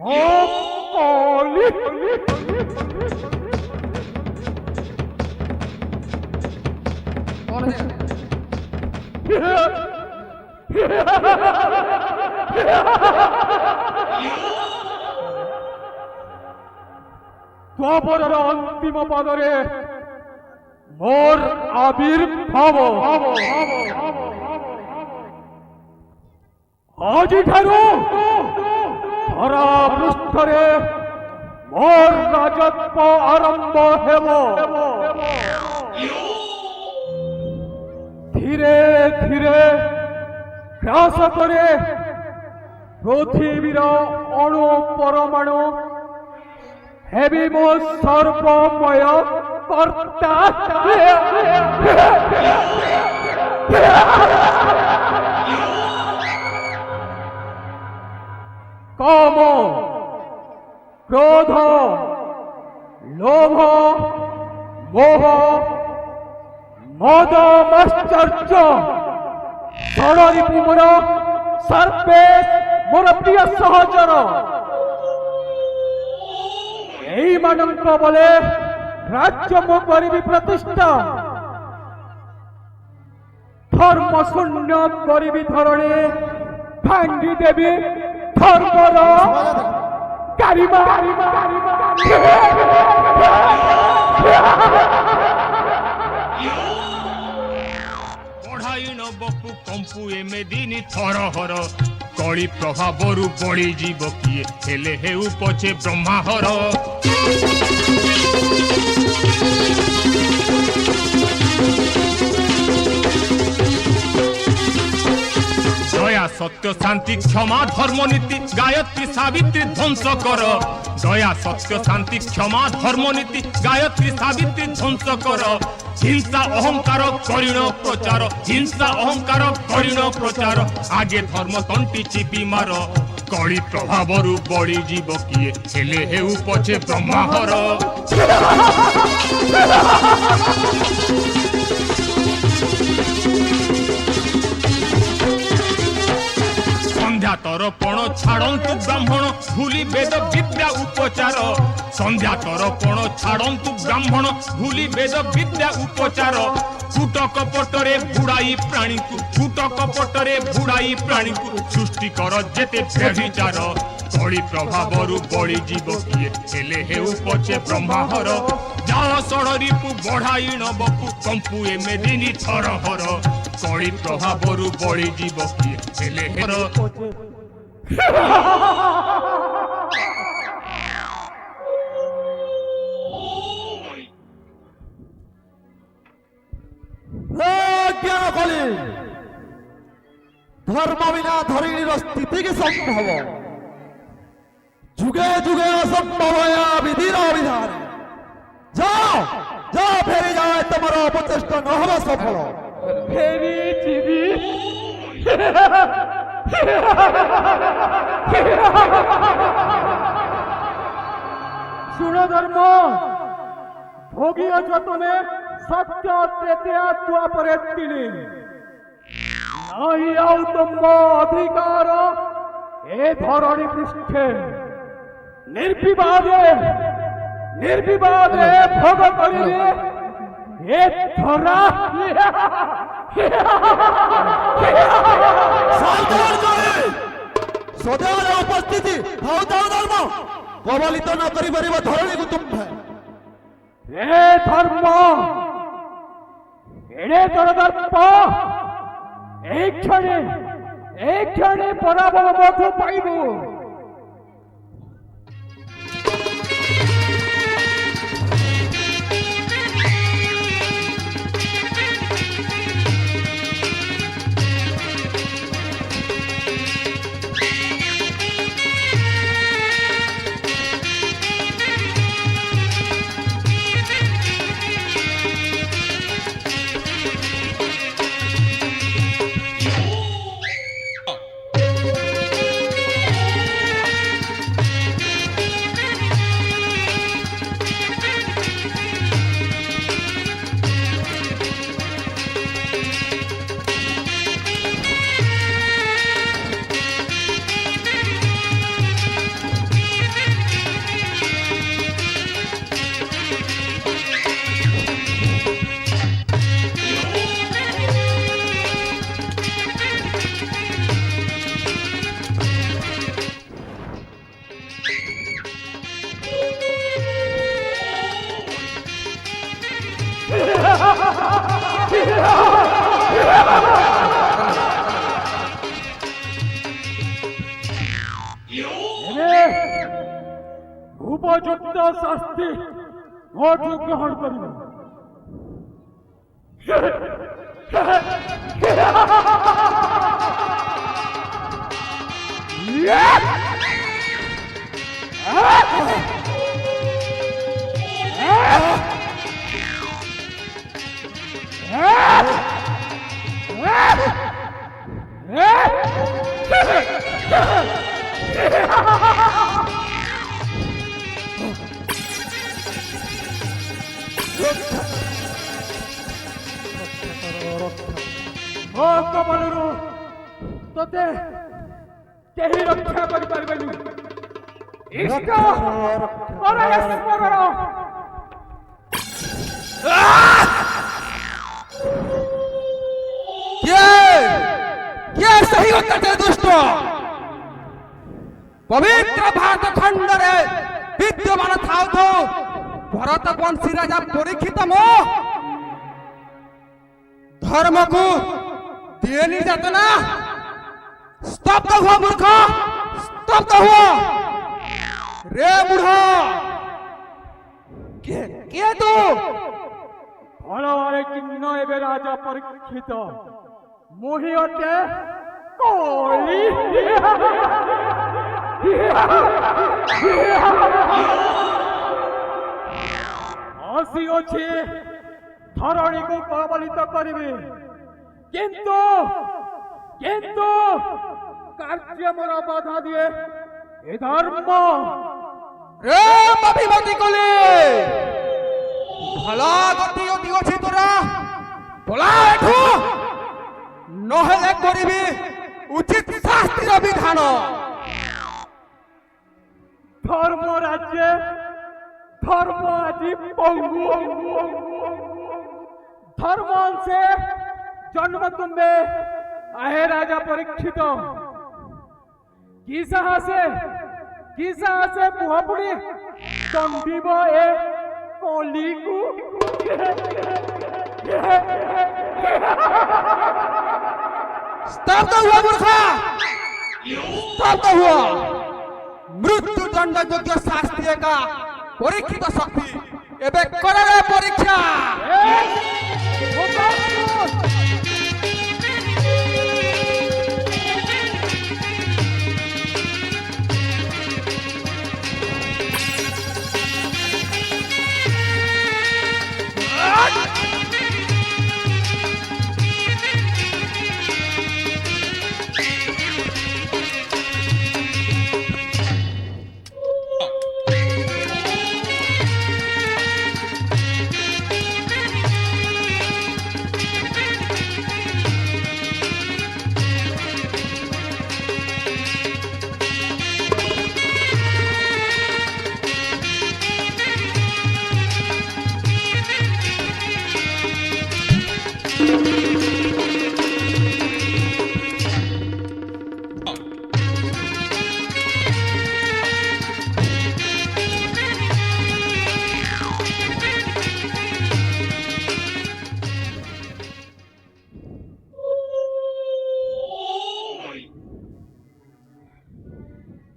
মকলি দ্বাপরের অন্তিম পদরে মোর আবির্ভাব আজিঠাରୁ ধরা পৃষ্ঠরে মোর রাজত্ব আরম্ভ হেব। ধীরে ধীরে গ্রাস করে পৃথিবীর অণু পরমাণু হেবি মো সর্বময় কর্তা। কাম, ক্রোধ, লোভ, মোহ, মদ, মাশ্চর্য ষড়রিপু মোর সর্বে মোর প্রিয় সহচর। এইମାନଙ୍କ বলে রাজ্য মু করিবি প্রতিষ্ঠা। ধর্ম শূন্য করিবি ধরণী, ভাঙ্গি দেবী ধর্মর গারিমা। পঢ়াইন বপু কম্পু এমেদিনি থরহর কଳି প্রভাবরু বড়ি জীব কিয়ে হেলে হেউ পছে ব্রহ্মাহর। দয়া সত্য শান্তি ক্ষমা ধর্মনীতি গায়ত্রী সাবিত্রী ধ্বংস কর। দয়া সত্য শান্তি ক্ষমা ধর্মনীতি গায়ত্রী সাবিত্রী ধ্বংস কর। হিংসা অহংকার করিণ প্রচার, হিংসা অহংকার করিণ প্রচার। আগে ধর্ম তন্টি চিপি মার কଳି প্রভাবরু বড়ি জীব কিয়ে হেলে হেউ পছে ব্রহ্মাহর। সন্ধ্যা তরপণ ছাড়ন্তু ব্রাহ্মণ ভুলি বেদ বিদ্যা উপচার। সন্ধ্যা তরপণ ছাড়ন্তু ব্রাহ্মণ ভুলি বেদ বিদ্যা উপচার। কূট কপটরে বুড়াই প্রাণীକୁ, কূট কপটরে বুড়াই প্রাণীକୁ সৃষ্টি কর যেতে ব্যভিচার। কଳି প্রভাবরু বড়ি জীব কিয়ে হেলে হেউ পছে ব্রহ্মাহর। যাও ষড়রিপু বঢ়াইণ বপু কম্পু এমেদিনি থরহর কଳି প্রভাবরু বড়ি জীব কিয়ে হেলে হের। জ্ঞান কলি ধর্ম বিনা ধরিণীর স্থিতি কি সম্ভব? যুগে যুগে অসম্ভব বিধির অবিধান। যাও যাও ফেরি যাও, তোমার অপচেষ্টা নহব সফল। ফেরি চিবি শুণ ধর্ম, ভোগিয়েছ তুমি সত্য ত্রেতয়া দ্বাপরে তিনি। নাই আউ তুম অধিকার এ ধরণী পৃষ্ঠে। নির্বিবাদে নির্বিবাদে ভোগ করিলে এ ধরা। সদার উপস্থিতি ভাউতাও ধর্ম কবলিত ন করিপারিব ধরণীକୁ ତୁମ୍ଭେ। এ ধর্ম, এড়ে তোর দর্প। এই ক্ষণে পরাভব মধু পাইবু। এনে উপযুক্ত শাস্তি মোটু গ্রহণ করিব। ମୋ କବଳରୁ ତୋତେ କେହି ରକ୍ଷା କରିପାରିବେନି। ଇଷ୍ଟ ପରମେଶ୍ୱରର କିଏ ସେହି ଅତ୍ୟାଚାର ଦୁଷ୍ଟ ପବିତ୍ର ଭାରତ ଖଣ୍ଡରେ ବିଦ୍ୟମାନ ଥାଉ ଥାଉ ଭରତ ବଂଶୀ ରାଜା ପରୀକ୍ଷିତ ମୋ ଧର୍ମକୁ ଦିଏ ନିର୍ଯାତନା। স্তব্ধ ହୁଅ ମୂର୍ଖ, স্তব্ধ ହୁଅ। ରେ ବୁଢ଼, କିଏ ତୁ? ଫଳରେ ଚିହ୍ନ ଏବେ ରାଜା ପରୀକ୍ଷିତ। ମୁଁ ହିଁ ଅଟେ କଳି। ଆସିଅଛି ଧରଣୀକୁ କବଳିତ କରିବି, କିନ୍ତୁ କିନ୍ତୁ କାର୍ଯ୍ୟ ମୋର ବାଧା ଦିଏ ଏ ଧର୍ମ। ରେ ପାପୀମତି କଲି, ଭଲ ଗତି ଅତି ଅଛି ତୋରା। ପଳା ଏଠୁ, ନହେଲେ କରିବି ଉଚିତ ଶାସ୍ତିର ବିଧାନ। ধর্ম রাজ্যে ধর্ম আজি পঙ্গু। ধর্ম অংশে জন্ম তুমে আহে রাজা পরীক্ষিত। কি সাহসে মুহপুড়ি দণ্ডিব এ কলিকু। স্তব্ধ হুয়া মূর্খ, স্তব্ধ হুয়া। মৃত্যু দণ্ডযোগ্য শাস্তি একা পরীক্ষিত শক্তি। এবে করে পরীক্ষা।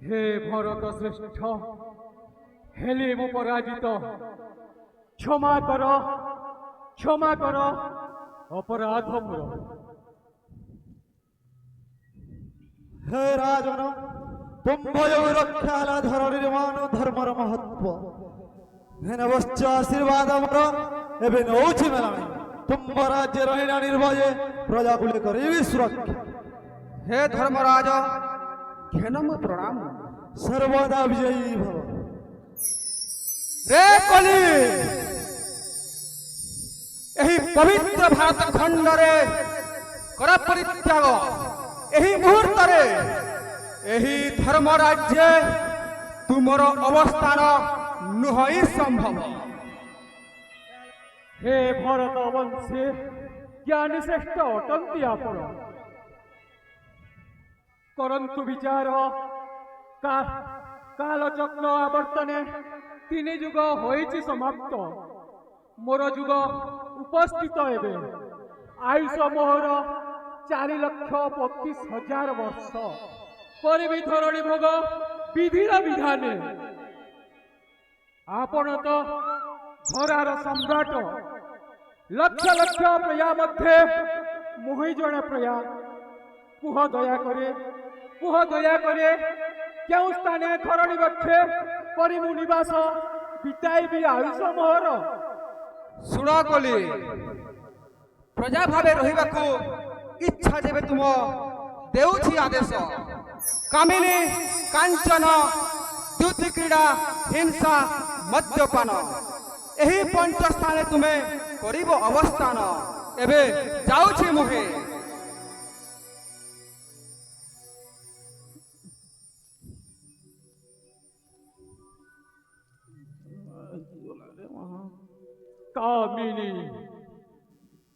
হে ভরত শ্রেষ্ঠ, হেলে মু পরাজিত। ক্ষমা কর অপরাধ মোর। হে রাজন, তুম্ভয় রক্ষা ହେଲା ଧରଣୀର ମାନ ଧର୍ମର ମହତ୍ଵ। ହେ ନବଶ୍ଚ ଆଶୀର୍ବାଦ ଆମର ଏବେ ନଉଛି ମେଲାଣି। ତୁମ୍ଭ ରାଜ୍ୟ ରହିଲା ନିର୍ଭୟ, ପ୍ରଜାକୁଳେ କରିବି ସୁରକ୍ଷା। ହେ ଧର୍ମରାଜ, ଘେନମ ପ୍ରଣାମ। ସର୍ବଦା ବିଜୟୀ ଭବ। ରେ କଲି, ଏହି ପବିତ୍ର ଭାରତ ଖଣ୍ଡରେ କର ପରିତ୍ୟାଗ। ଏହି ମୁହୂର୍ତ୍ତରେ ଏହି ଧର୍ମ ରାଜ୍ୟ ତୁମର ଅବସ୍ଥାନ ନୁହଁ ସମ୍ଭବ। হে ভরত বংশে জ্ঞানী শ্রেষ্ঠ অটন্তি আপন। করন্তু বিচার, কালচক্র আবর্তনে তিনি যুগ হয়েছি সমাপ্ত। মোর যুগ উপস্থিত হবে। आयुष मोहर 4,25,000 वर्ष पर भी धरणी भोग विधिर विधाने आपण तो धरार सम्राट लक्ष लक्ष प्रया मध्य मुही जड़े प्रया कुह दया करे क्यों स्थाने धरणी बक्षे परिमु निवास बिताई भी आयुष मोहर शुण कली प्रजा भावे रहिबाकू इच्छा जेबे तुम देउछि आदेश कामिनी कांचन द्युति क्रीड़ा हिंसा मद्यपान एही पंच स्थाने तुमे करिब अवस्थान एबे जाउछि मुहे कामिनी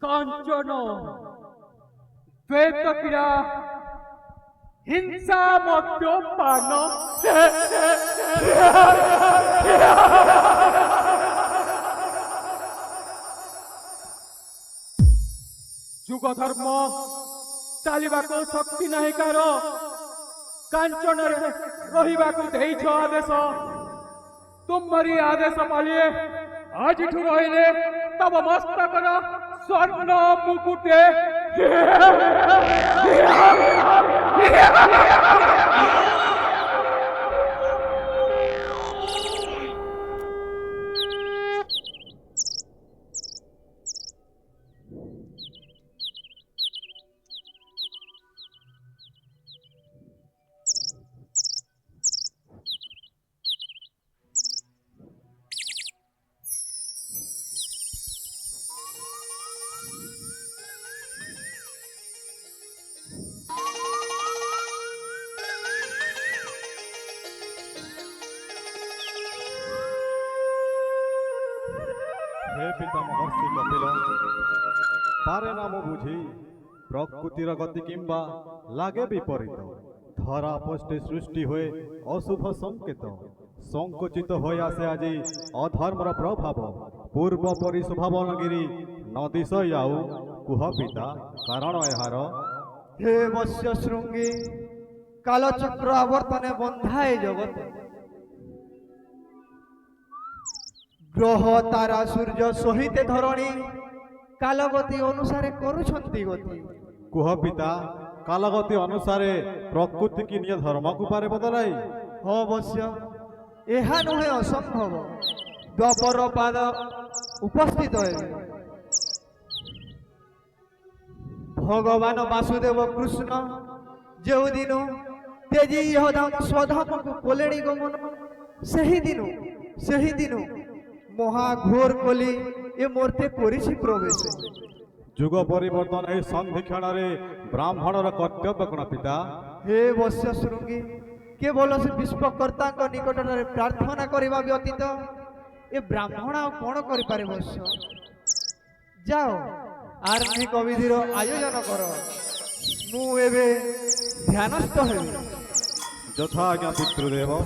कांचन द्वैत क्रीड़ा हिंसा मद्यपान जुग धर्म चलवा को शक्ति नहीं कार कांचन रही देछ आदेश तुमरी आदेश पालिए आज रहिले तब मस्तक स्वर्ण मुकुटे हे पिता महर्षि कपिल पारे नाम बुझी प्रकृतिर गति किंबा लागे विपरीत धरा पृष्ठे सृष्टि हुए अशुभ संकेत संकुचित हो आसे आज अधर्मर प्रभाव पूर्व परि स्वभावनगिरी नदी सयाऊ कुह पिता कारण एहार हे वश्य शृंगी कालचक्र आवर्तने बंधाए जगत ग्रह तारा सूर्य सहित धरणी कालगति अनुसारे करुछंती गति कुह पिता कालगति अनुसारे प्रकृति की निज धर्म को पारे बदलाई हाँ वश्य यह नुहे असंभव द्वापर पाद उपस्थित है भगवान वासुदेव कृष्ण जो दिन तेजी स्वधाम को कोलेणी गमन सही दिन महाघोर कली ए मूर्ति करिछि प्रवेश जुग परिवर्तन ए संधि क्षण ब्राह्मणर कर्तव्य कोन पिता हे वश्य शृंगी केवल से विश्वकर्ता निकट में प्रार्थना करने व्यतीत ए ब्राह्मण कौन करें वश्य जाओ आर्थिक विधिर आयोजन कर मु एबे ध्यानस्थ हेबि यथा आज्ञा पितृदेव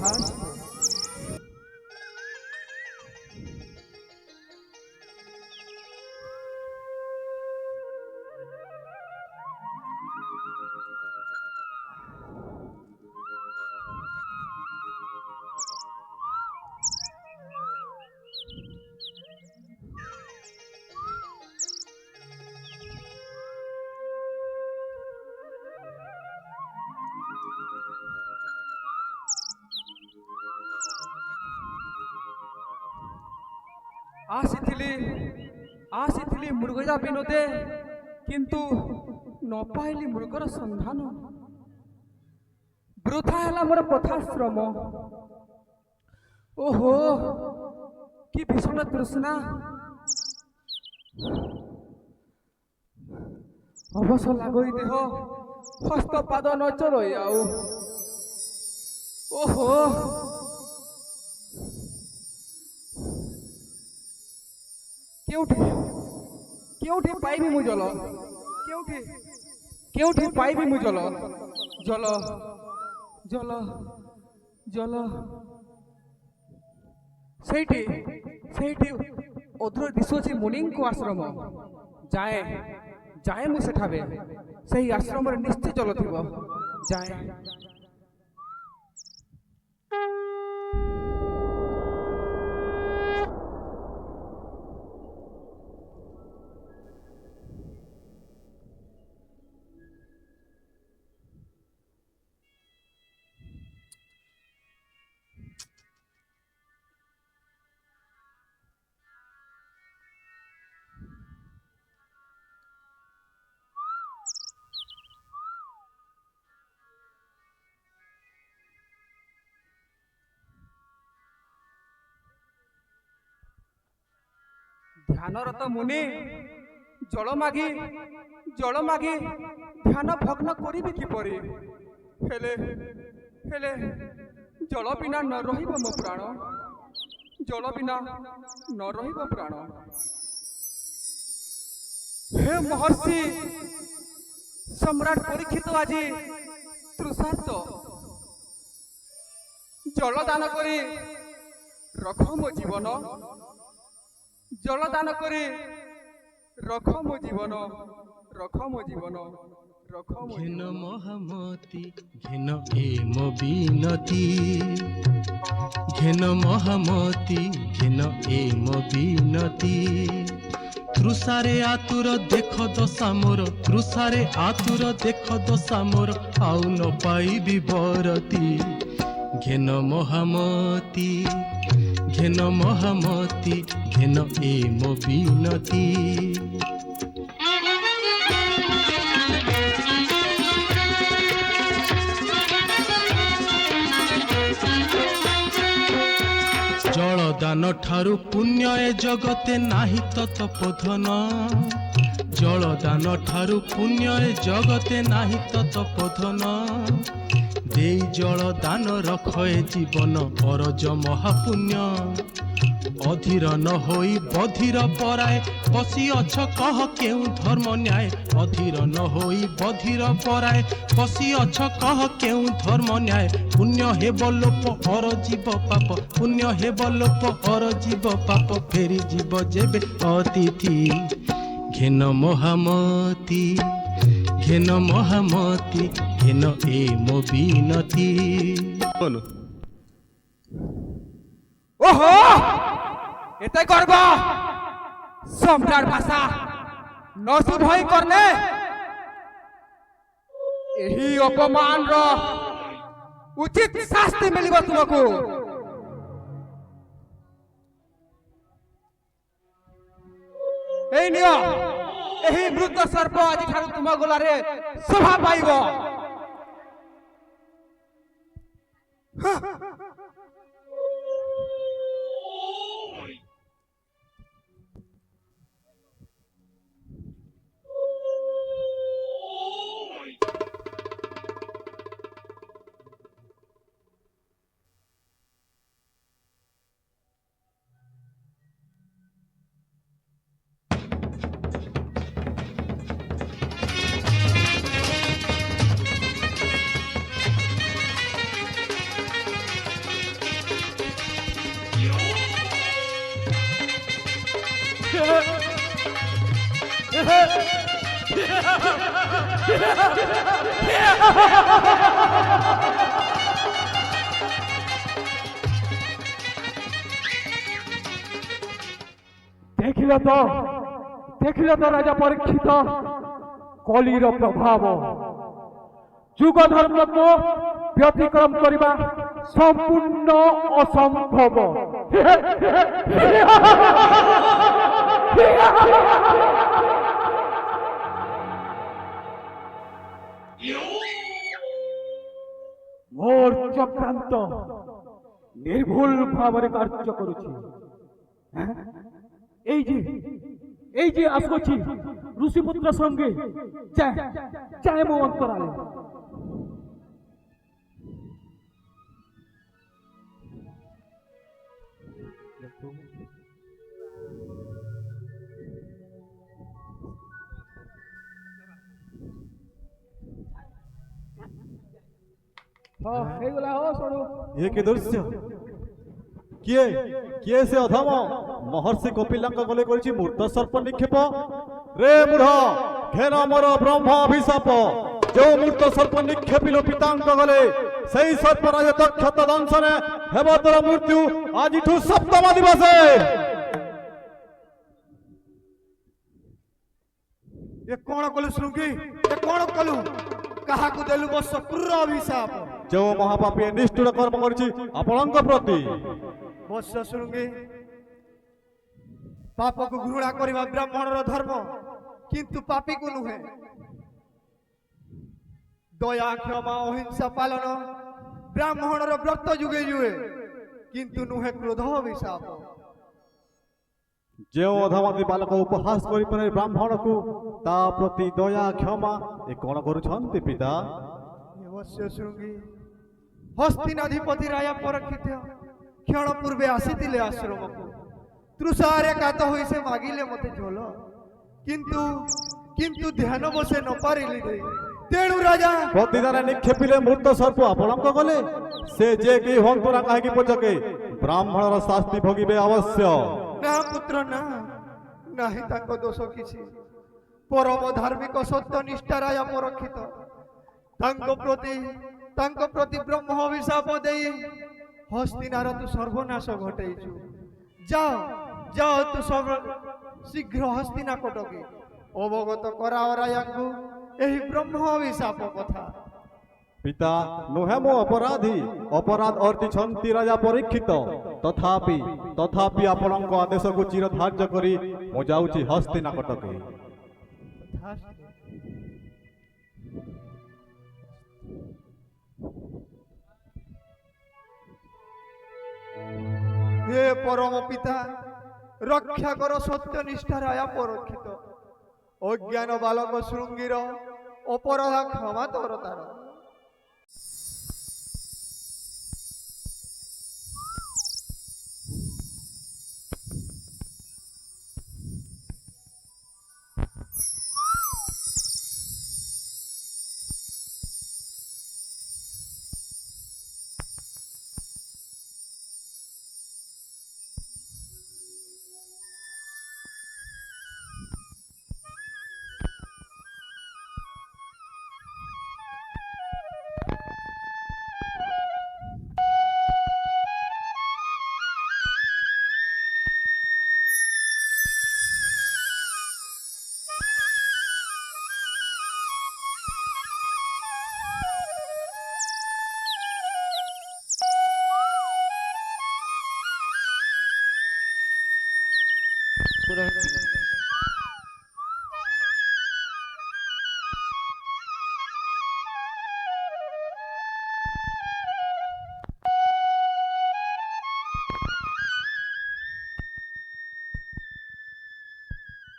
आसीथिली मृगजा विनोदे किंतु न पाइली मृगर संधान वृथा है मोर पथाश्रम ओहो कि भीषण तृष्णा अवश्य लागई देह हस्त पाद न चलई आउ ओहो क्योंठी पाइबी मु जल क्योंठी पाइबी मु जल जल जल जल सेठी अधुर दिशुची मुनि को आश्रम जाए ଯାଏ ମୁଁ ସେଠାରେ ସେହି ଆଶ୍ରମରେ ନିଶ୍ଚୟ ଜଳ ଥିବ ଯାଏ। ଧ୍ୟାନରତ ମୁନି ଜଳ ମାଗି ଧ୍ୟାନ ଭଗ୍ନ କରିବି କିପରି? ହେଲେ ହେଲେ ଜଳ ବିନା ନ ରହିବ ମୋ ପ୍ରାଣ, ଜଳ ବିନା ନ ରହିବ ପ୍ରାଣ। ହେ ମହର୍ଷି ସମ୍ରାଟ ପରୀକ୍ଷିତ ଆଜି ତୃଷାର୍ତ୍ତ, ଜଳ ଦାନ କରି ରଖ ମୋ ଜୀବନ, ଜଳ ଦାନ କରି ରଖ ମୋ ଜୀବନ, ରଖ ମୋ ଜୀବନ, ରଖ ମୋ ঘেন ଜୀବନ। মহামতি ঘেন এ মো বিনতি, ঘেন মহামতি ঘেন এ মো বিনতি। তৃষারে আতুর দেখ দশা মোর, তৃষারে আতুর দেখ দশা মোর, আউ ন পাইবি বরতি। ঘেন মহামতি ঘেন মহামতি ঘেন এ মো বিনতি। জলদান ঠারু পুণ্য এ জগতে নাহি ততপোধন, জলদান ঠারু পুণ্য এ জগতে নাহি ততপোধন। দেই জলদান রখ এ জীবন অরজ মহাপুণ্য। অধীর ন হই বধির পরায়, বসি অছ কহ কেউ ধর্ম ন্যায়। অধীর ন হই বধির পরায়, বসি অছ কহ কেউ ধর্ম ন্যায়। পুণ্য হেব লোপ অর জীব পাপ, পুণ্য হেব লোপ অর জীব পাপ। ফেরি জীব যেবে অতিথি। ঘেন মহামতি ঘেন মহামতি ঘেন এ মো বিনতি। ওহো এতে করব সম্রাট ভাষা নসুদ হই করলে ଏହି ଅପମାନର ଉଚିତ ଶାସ୍ତି ମିଳିବ ତୁମକୁ। এই ନିଅ, ଏହି ମୃତ ସର୍ପ ଆଜିଠାରୁ ତୁମ ଗଳାରେ ଶୋଭା ପାଇବ। ଦେଖିଲ ତ ରାଜା ପରୀକ୍ଷିତ, କଲିର ପ୍ରଭାବ। ଯୁଗ ଧର୍ମକୁ ବ୍ୟତିକ୍ରମ କରିବା ସମ୍ପୂର୍ଣ୍ଣ ଅସମ୍ଭବ। ମୋର ଚକ୍ରାନ୍ତ ନିର୍ଭୁଲ ଭାବରେ କାର୍ଯ୍ୟ କରୁଛି। এই যে আসছি ঋষিপুত্র সঙ্গে চায় মো অন্তরালে। ହେଇଗଲା ହୋ ଶୁଣୁ। ଏ କି ଦୃଶ୍ୟ! କିଏ କିଏ ସେ ଅଧମ? ମହର୍ଷି କପିଲାଙ୍କ ଗଲେ କରିଛି ମୂର୍ତ୍ତ ସର୍ପ ନିକ୍ଷେପ। ରେ ମୂଢ଼, ଘେର ମୋର ବ୍ରହ୍ମ ଅଭିଶାପ ଯେଉଁ ମୂର୍ତ୍ତ ସର୍ପ ନିକ୍ଷେପିଲ ପିତାଙ୍କ ଗଲେ ସେହି ସର୍ପରାଜ ଦକ୍ଷତ ଦଂଶନେ ହେବ ତୋର ମୃତ୍ୟୁ ଆଜିଠୁ ସପ୍ତମ ଦିବସେ। ଏ କଣ କଲୁ ଶୃଙ୍ଗି? ଏ କଣ କଲୁ? କାହାକୁ ଦେଲୁ ବସ କ୍ରୂର ଅଭିଶାପ? ଯେଉଁ ମହାପାପୀ ଏ ନିଷ୍ଠୁର କର୍ମ କରିଛି ଆପଣଙ୍କ ପ୍ରତି। ବସ ଶୃଙ୍ଗି, ପାପକୁ ଘୃଣା କରିବା ବ୍ରାହ୍ମଣର ଧର୍ମ, କିନ୍ତୁ ପାପୀକୁ ନୁହେଁ। ଦୟା କ୍ଷମା ଅହିଂସା ପାଳନ ବ୍ରାହ୍ମଣର ବ୍ରତ ଯୁଗେ ଯୁଗେ, କିନ୍ତୁ ନୁହେଁ କ୍ରୋଧ ଅଭିଶାପ। ଯେଉଁ ଅଧମତି ବାଲକ ଉପହାସ କରିପାରେ ବ୍ରାହ୍ମଣକୁ ତା ପ୍ରତି ଦୟା କ୍ଷମା ଏ କଣ କରୁଛନ୍ତି ପିତା? ଅବଶ୍ୟ ଶୃଙ୍ଗି, ହସ୍ତିନାଧିପତି ରାଜା ପରୀକ୍ଷିତ କ୍ଷଣ ପୂର୍ବେ ଆସିଥିଲେ ଆଶ୍ରମକୁ। ତୃଷାରେ କାତ ହୋଇ ସେ ମାଗିଲେ ମତେ ଜଳ, କିନ୍ତୁ ଧ୍ୟାନ ବସେ ନ ପାରିଲି ରେ। ତେଣୁ ରାଜା ପ୍ରତିଦାନ ନିକ୍ଷେପିଲେ ମୃତ ସର୍ପ ଆପଣଙ୍କ ଗଲେ ସେ ଯେ କେହି ହୁଅନ୍ତୁ ନା କାହିଁକି ପଛକେ ବ୍ରାହ୍ମଣର ଶାସ୍ତି ଭୋଗିବେ ଅବଶ୍ୟ। ନା ପୁତ୍ର ନା, ନାହିଁ ତାଙ୍କ ଦୋଷ କିଛି। ପରମ ଧାର୍ମିକ ସତ୍ୟ ନିଷ୍ଠା ରାଜା ପରୀକ୍ଷିତ ତାଙ୍କ ପ୍ରତି ବ୍ରହ୍ମ ଅଭିଶାପ ଦେଇ ହସ୍ତିନାର ତୁ ସର୍ବନାଶ ଘଟେଇଛୁ। ଯାଅ ତୁ ଶୀଘ୍ର ହସ୍ତିନା କଟକେ ଅବଗତ କରାଅ ରାଜାଙ୍କୁ ଏହି ବ୍ରହ୍ମ ଅଭିଶାପ କଥା। ପିତା ନୁହେଁ ମୁଁ ଅପରାଧୀ, ଅପରାଧ ଅର୍ଜିଛନ୍ତି ରାଜା ପରୀକ୍ଷିତ। ତଥାପି ଆପଣଙ୍କ ଆଦେଶକୁ ଚିର ଧାର୍ଯ୍ୟ କରି ମୁଁ ଯାଉଛି ହସ୍ତିନା କଟକେ। हे परम पिता, रक्षा कर सत्य निष्ठा राया परीक्षित। अज्ञान बालक शृंगीर अपराध क्षमा तोर तार।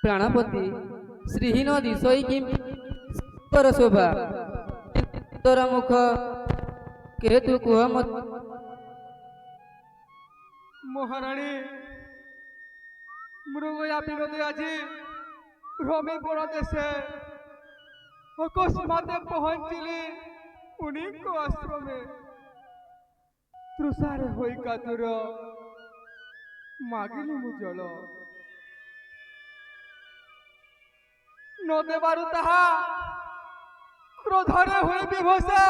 प्राणपति श्रीहीन दिशई कि पर शोभा तोर मुख के तू कुह मत। মহারানী মৃগয়া বিনোদে আজি রমিপুর দেশে অকস্মাতে পৌঁছিলি উনিক আশ্রমে। তৃষারে হই কাতুর মাগিলি মু জল, ন দেবারু তাহা ক্রোধরে হই বিভসা।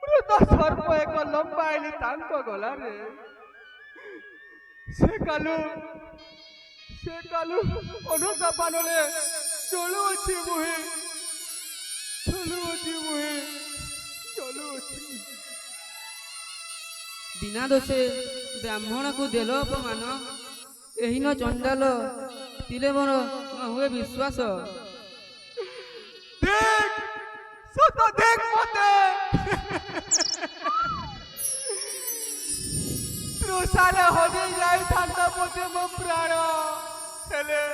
মৃত সর্প এক লম্বাইলি তাঙ্ক গলারে। সে কালু অনুতাপানলে চলুছি মুহে। बिना दोषे ब्राह्मण को देल अपमान, एही न चंडाल तिले मोर न हुए विश्वास। देख सत देख मते तृषारे हजे जाई थांता मते मो प्राण हेले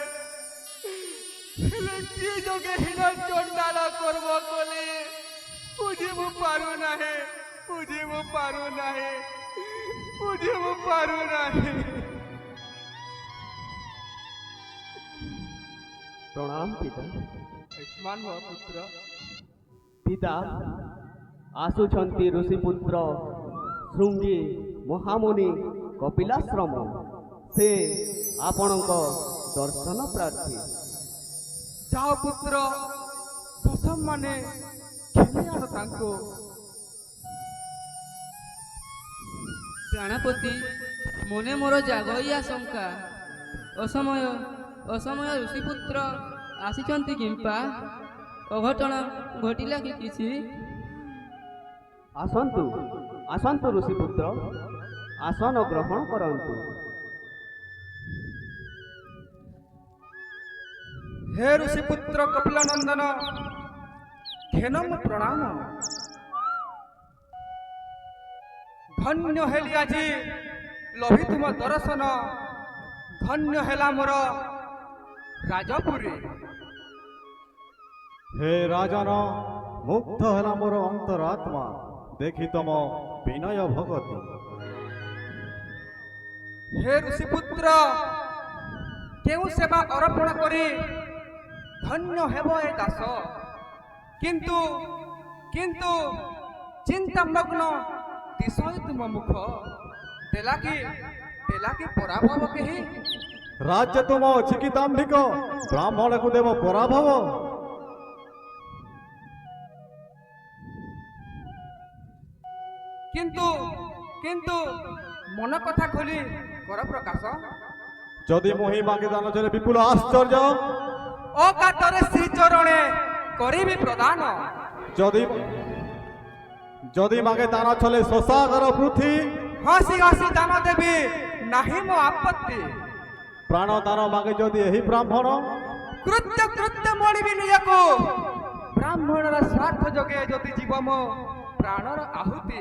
की जोगे हिन चंडाल करब कले बुझिबु पारु नाही। प्रणाम पिता। आयुष्मान भव पुत्र। पिता आसुछंती ऋषिपुत्र शृंगी महामुनि कपिलाश्रम, से आपणक दर्शन प्रार्थी। ଯାଅ ପୁତ୍ର ସୁଷମ ମାନେ ଖେଳି ଆଣ ତାଙ୍କୁ। ପ୍ରାଣପତି ମନେ ମୋର ଜାଗଇ ଆଶଙ୍କା, ଅସମୟ ଅସମୟ ଋଷିପୁତ୍ର ଆସିଛନ୍ତି କିମ୍ପା? ଅଘଟଣ ଘଟିଲା କି କିଛି? ଆସନ୍ତୁ ଆସନ୍ତୁ ଋଷିପୁତ୍ର, ଆସନ ଗ୍ରହଣ କରନ୍ତୁ। ହେ ଋଷିପୁତ୍ର କପିଳନନ୍ଦନ, ଘେନ ମୁଁ ପ୍ରଣାମ। ଧନ୍ୟ ହେଲି ଆଜି ଲଭି ତୁମ ଦର୍ଶନ, ଧନ୍ୟ ହେଲା ମୋର ରାଜପୁରୀ। ହେ ରାଜନ, ମୁଗ୍ଧ ହେଲା ମୋର ଅନ୍ତରାତ୍ମା, ଦେଖି ତମ ବିନୟ ଭଗତି। ହେ ଋଷିପୁତ୍ର, କେଉଁ ସେବା ଅର୍ପଣ କରି ଧନ୍ୟ ହେବ ଏ ଦାସ? କିନ୍ତୁ କିନ୍ତୁ ଚିନ୍ତାମଗ୍ନ ଦିଶଇ ତୁମ ମୁଖ, ଦେଲା କି ପରାଭବ କେହି? ରାଜ୍ୟ ତୁମ ଅଛି କି ଦାମ୍ଭିକ, ବ୍ରାହ୍ମଣକୁ ଦେବ ପରାଭବ। କିନ୍ତୁ କିନ୍ତୁ ମନ କଥା ଖୋଲି କର ପ୍ରକାଶ। ଯଦି ମୋହି ମାଗି ଦାନ ଚରେ ବିପୁଳ ଆଶ୍ଚର୍ଯ୍ୟ, ଅକାତରେ ଶ୍ରୀଚରଣେ କରିବି ପ୍ରଦାନ। ଯଦି ଯଦି ମାଗେ ଦାନ ଛଲେ ଶୋଷାଗର ପୃଥି, ହସି ହସି ଦାନ ଦେବି ନାହିଁ ମୋ ଆପତ୍ତି। ପ୍ରାଣ ଦାନ ମାଗେ ଯଦି ଏହି ବ୍ରାହ୍ମଣ, କୃତ୍ୟ ମଣିବି ନିଜକୁ, ବ୍ରାହ୍ମଣର ସ୍ୱାର୍ଥ ଯୋଗେ ଯଦି ଯିବ ମୋ ପ୍ରାଣର ଆହୁତି।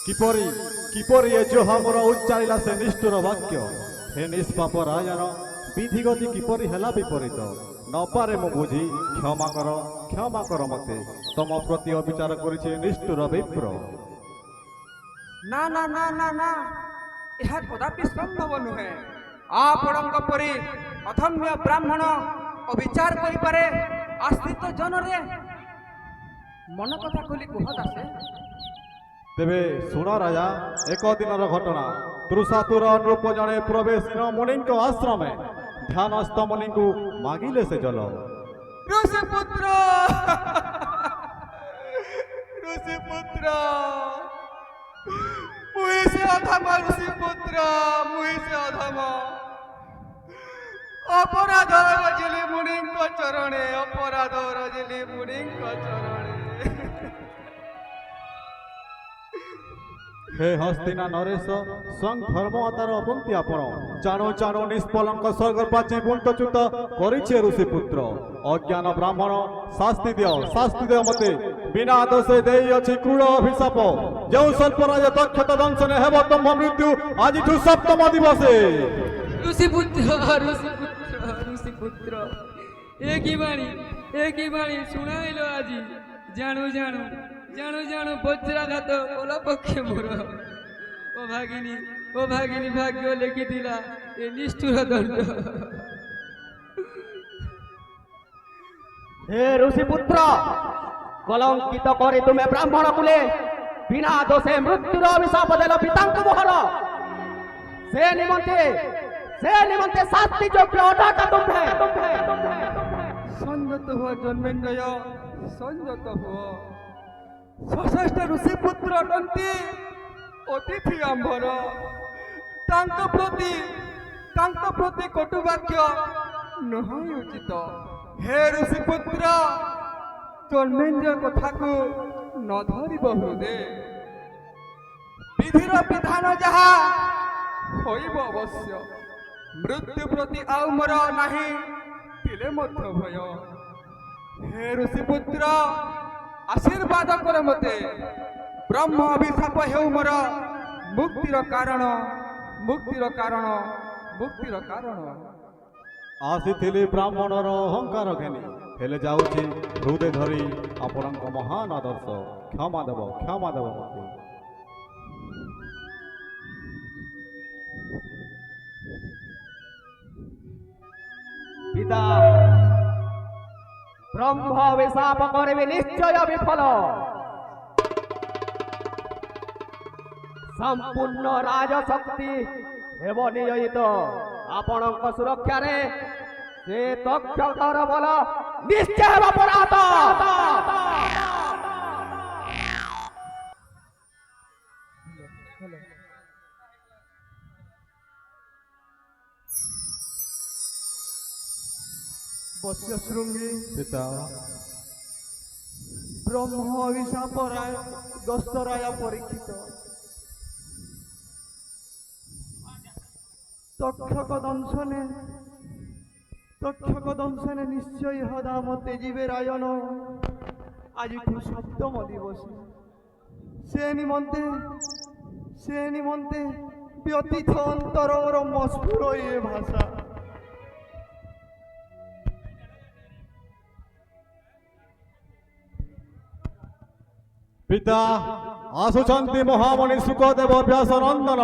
କିପରି କିପରି ଏ ଜୋହା ମୋର ଉଚ୍ଚାରିଲା ସେ ନିଷ୍ଠୁର ବାକ୍ୟ। ହେ ନିଷ୍ପାପ ରାଜନ, ବିଧି ଗତି କିପରି ହେଲା ବିପରୀତ। ନପାରେ ମୁଁ ବୁଝି, କ୍ଷମା କର ମତେ, ତମ ପ୍ରତି ଅବିଚାର କରିଛି ନିଷ୍ଠୁର ବିପ୍ର। ନା ନା ନା ନା ନା, ଏହା କଦାପି ସମ୍ଭବ ନୁହେଁ। ଆପଣଙ୍କ ପରି ଅଧମ୍ୟ ବ୍ରାହ୍ମଣ ଅବିଚାର କରିପାରେ ଆଶ୍ରିତ ଜନରେ? ମନ କଥା ଖୋଲି କୁହ ଦାସେ। ତେବେ ଶୁଣ ରାଜା, ଏକ ଦିନର ଘଟଣା। ତୃଷାତୁର ନୃପ ଜଣେ ପ୍ରବେଶୀନ ମୁନିଙ୍କ ଆଶ୍ରମେ, ଧ୍ୟାନସ୍ଥ ମୁନିଙ୍କୁ ମାଗିଲେ ସେ ଜଲ। ଋଷିପୁତ୍ର ଋଷିପୁତ୍ର, ମୁହିଁ ସେ ଅଧମ ଋଷିପୁତ୍ର, ମୁହିଁ ସେ ଅଧମ। ଅପରାଧ ରଜିଲି ମୁନିଙ୍କ ଚରଣେ, ଅପରାଧ ରଜିଲି ମୁନିଙ୍କ ଚରଣେ। ହେ ହସ୍ତିନା ନରେଶ, ସ୍ୱଂ ଧର୍ମତାର ଅପନ୍ତି ଆପଣ। ଜାଣୁ ଜାଣୁ ନିଷ୍ପଲଙ୍କ ସ୍ୱର୍ଗ ପ୍ରାଚୀ ବୁଣ୍ଟଚ୍ୟୁତ କରିছে ଋଷିପୁତ୍ର। ଅଜ୍ଞାନ ବ୍ରାହ୍ମଣ, ଶାସ୍ତି ଦିଅ ମତେ, ବିନା ଦୋଷେ ଦେଇଅଛି କ୍ରୂର ଅଭିଶାପ। ଯେଉଁ ସ୍ୱଳ୍ପରାଜ ଦକ୍ଷତ ଦଂଶନେ ହେବ ତମ୍ଭ ମୃତ୍ୟୁ ଆଜିଠୁ ସପ୍ତମ ଦିବସେ। ଋଷିପୁତ୍ର ଏ କି ବାଣୀ ଶୁଣାଇଲ ଆଜି? ଜାଣୁ ଜାଣୁ ବଜ୍ରାଘାତ କଲା ପକ୍ଷେ ମୋର। ଓ ଭାଗିନୀ ଭାଗ୍ୟ ଲେଖିଥିଲା ଏ ନିଷ୍ଠୁର ଦଣ୍ଡ। ହେ ଋଷିପୁତ୍ର, କଲଙ୍କିତ କରି ତୁମେ ବ୍ରାହ୍ମଣ କୁଲେ ବିନା ଦୋଷେ ମୃତ୍ୟୁର ଅଭିଶାପ ଦେଲ ପିତାଙ୍କୁ ମୋହର। ସେ ନିମନ୍ତେ ଶାସ୍ତି ଯୋଗ୍ୟ ଅଟାକା ତୁମ୍ଭେ। ସଂଯତ ହୁଅ ଜନ୍ମେଞ୍ଜୟ, ସଂଯତ ହୁଅ। ଷଷ୍ଠ ଋଷିପୁତ୍ର ଅଟନ୍ତି ଅତିଥି ଆମ୍ଭର। ତାଙ୍କ ପ୍ରତି କଟୁ ବାକ୍ୟ ନୁହେଁ ଉଚିତ। ହେ ଋଷିପୁତ୍ର, ଜନ୍ମେଞ୍ଜୟ କଥାକୁ ନ ଧରିବ ହୃଦେ। ବିଧିର ବିଧାନ ଯାହା ହୋଇବ ଅବଶ୍ୟ। ମୃତ୍ୟୁ ପ୍ରତି ଆଉ ମୋର ନାହିଁ ଥିଲେ ମଧ୍ୟ ଭୟ। ହେ ଋଷିପୁତ୍ର, ଆଶୀର୍ବାଦ କର ମତେ, ବ୍ରହ୍ମ ଅଭିଶାପ ହେଉ ମୋର ମୁକ୍ତିର କାରଣ। ଆସିଥିଲି ବ୍ରାହ୍ମଣର ଅହଙ୍କାର ଘେନି, ହେଲେ ଯାଉଛି ହୃଦୟ ଧରି ଆପଣଙ୍କ ମହାନ ଆଦର୍ଶ। କ୍ଷମା ଦେବ ମତେ। ପିତା, ବ୍ରହ୍ମ ଅଭିଶାପ କରିବି ନିଶ୍ଚୟ ବିଫଳ। ସମ୍ପୂର୍ଣ୍ଣ ରାଜଶକ୍ତି ହେବ ନିୟୋଜିତ ଆପଣଙ୍କ ସୁରକ୍ଷାରେ। ସେ ତକ୍ଷକର ବଳ ନିଶ୍ଚୟ ହେବା ପରାହତ। ବସ୍ୟ ଶୃଙ୍ଗୀ ପିତା ବ୍ରହ୍ମ ଅଭିଶାପ ଗସ୍ତରାୟ ପରୀକ୍ଷିତ তক্ষক দংশনে নিশ্চয়ই হদাম তেজিবে রায়ন। আজিঠু সপ্তম দিবস সে নিমন্তে ব্যতীত অন্তরর মস্ফুর এ ভাষা। ପିତା ଆସୁଛନ୍ତି ମହାମଣି ସୁଖଦେବ ବ୍ୟାସ ନନ୍ଦନ,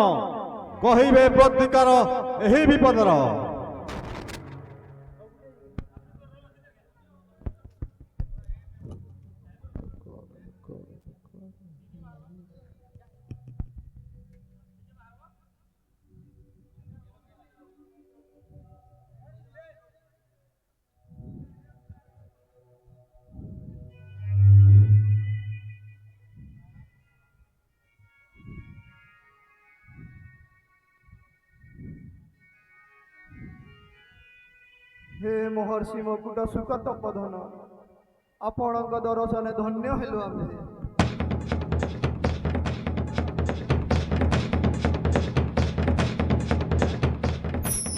କହିବେ ପ୍ରତିକାର ଏହି ବିପଦର। হে মহর্ষি মকুট সুখ তপধন, ଆପଣଙ୍କ ଦର୍ଶନେ ଧନ୍ୟ ହେଲୁ ଆମେ।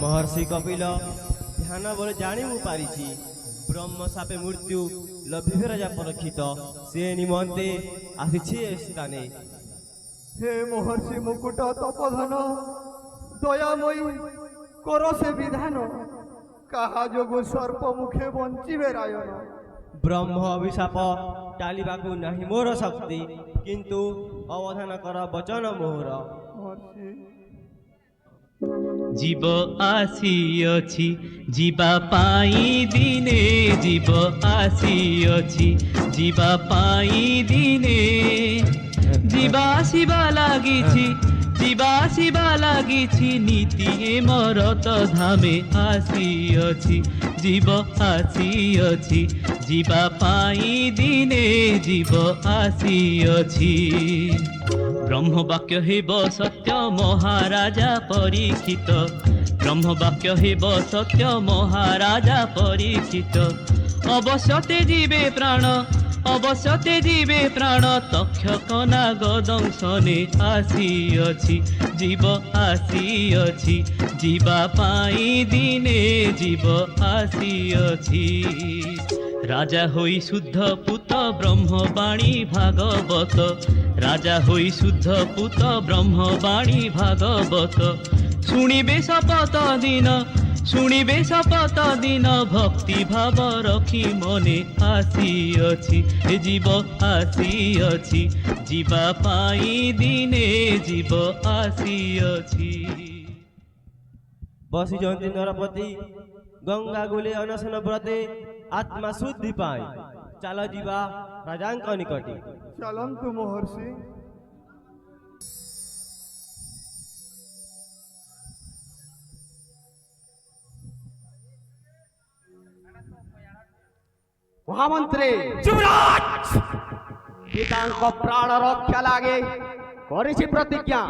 महर्षि कपिल ध्यान बल जाणी मु पारिछि ब्रह्म सापे मृत्यु लभिवे राजा परीक्षित से निमंते आसिछि ए स्थाने। হে মহর্ষি মুকুট তপধন, দয়াময়ী কর সে বিধান, কাহা যোগু সর্প মুখে বঞ্চিবে রায়ন। ब्रह्म अभिशाप टालिबाकु नाही मोर शक्ति, किंतु अवधान कर वचन मोर। মহর্ষি जीव आसीअछि जीवा पाई दिने, जीव आसीअछि जीवा पाई दिने, जीवा आसिबा लागिछि जीवा आसिबा लागिछि, नीति मरत धामे आसीअछि जीव आसीअछि जीवा पाई दिने, जीव आसीअछि। ब्रह्मवाक्य हेब सत्य महाराजा परीक्षित, ब्रह्मवाक्य हेब सत्य महाराजा परीक्षित, अवश्य तेजिबे प्राण अवश्य तेजिबे प्राण, तक्षक नाग दंशने आसीअछि जीव आसीअछि जीवा पाई दिने, जीव आसीअछि। राजा होई शुद्ध पुत ब्रह्मवाणी भागवत, राजा होई शुद्ध पुत ब्रह्मवाणी भागवत, शुणिबे शपथ दिन शुणिबे शपथ दिन, भक्ति भाव रखी मने आसीअछि जीव आसीअछि जीवा पाई दिने, जीव आसीअछि। बसिजन्ति नरपति गंगा गुले अनशन व्रते आत्मा शुद्धि पाई, चाल जीवा राजांक निकटे। ଚାଲନ୍ତୁ ମହର୍ଷି। ମହାମନ୍ତ୍ରୀ ଯୁବରାଜ ପିତାଙ୍କ ପ୍ରାଣ ରକ୍ଷା ଲାଗେ କରିଛି ପ୍ରତିଜ୍ଞା,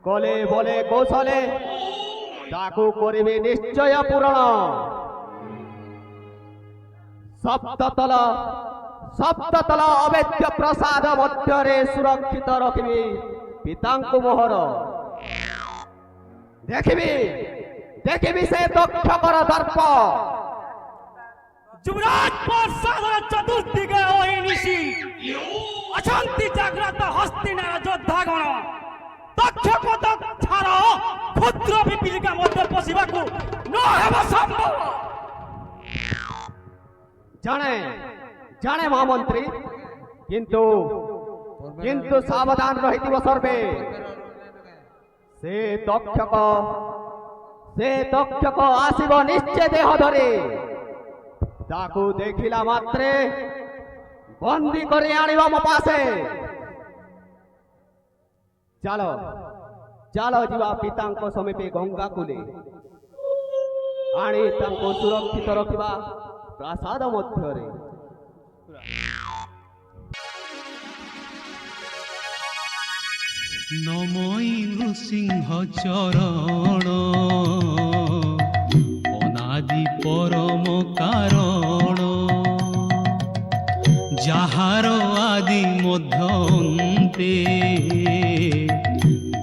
କଲେ ବଲେ କୌଶଳେ ତାକୁ କରିବେ ନିଶ୍ଚୟ ପୂରଣ। ସପ୍ତତଲ ଅବେଦ୍ୟ ପ୍ରସାଦ ମଧ୍ୟରେ ସୁରକ୍ଷିତ ରଖିବି ପିତାଙ୍କୁ ମୋହର। ଦେଖିବି ସେ ଦକ୍ଷକର ଦର୍ପ। যুবরাজ প্রসাদর চতুর্দিকে ওই নিশি অশান্তি জাগ্রত হস্তিনার যোদ্ধাগণ, দক্ষক ছাড় ক্ষুদ্র পিপিলিকা মধ্যে পশিবাকু নহেব সম্ভব। জানে মহামন্ত্রী, কিন্তু সাবধান রহিথিব সর্বে। সে দক্ষক আসিব নিশ্চয় দেহ ধরে, তাকু দেখিলা মাত্রে বন্দী করে আনিব মো পাশে। চাল ଯିବା ପିତାଙ୍କ ସମୀପେ ଗଙ୍ଗା କୂଲେ। ଆଣି ତାଙ୍କୁ ସୁରକ୍ଷିତ ରଖିବା ପ୍ରାସାଦ ମଧ୍ୟରେ। নমই নৃসিংহ চরণ অনাদি পরম কারণ যাহার আদি মধ্য অন্তে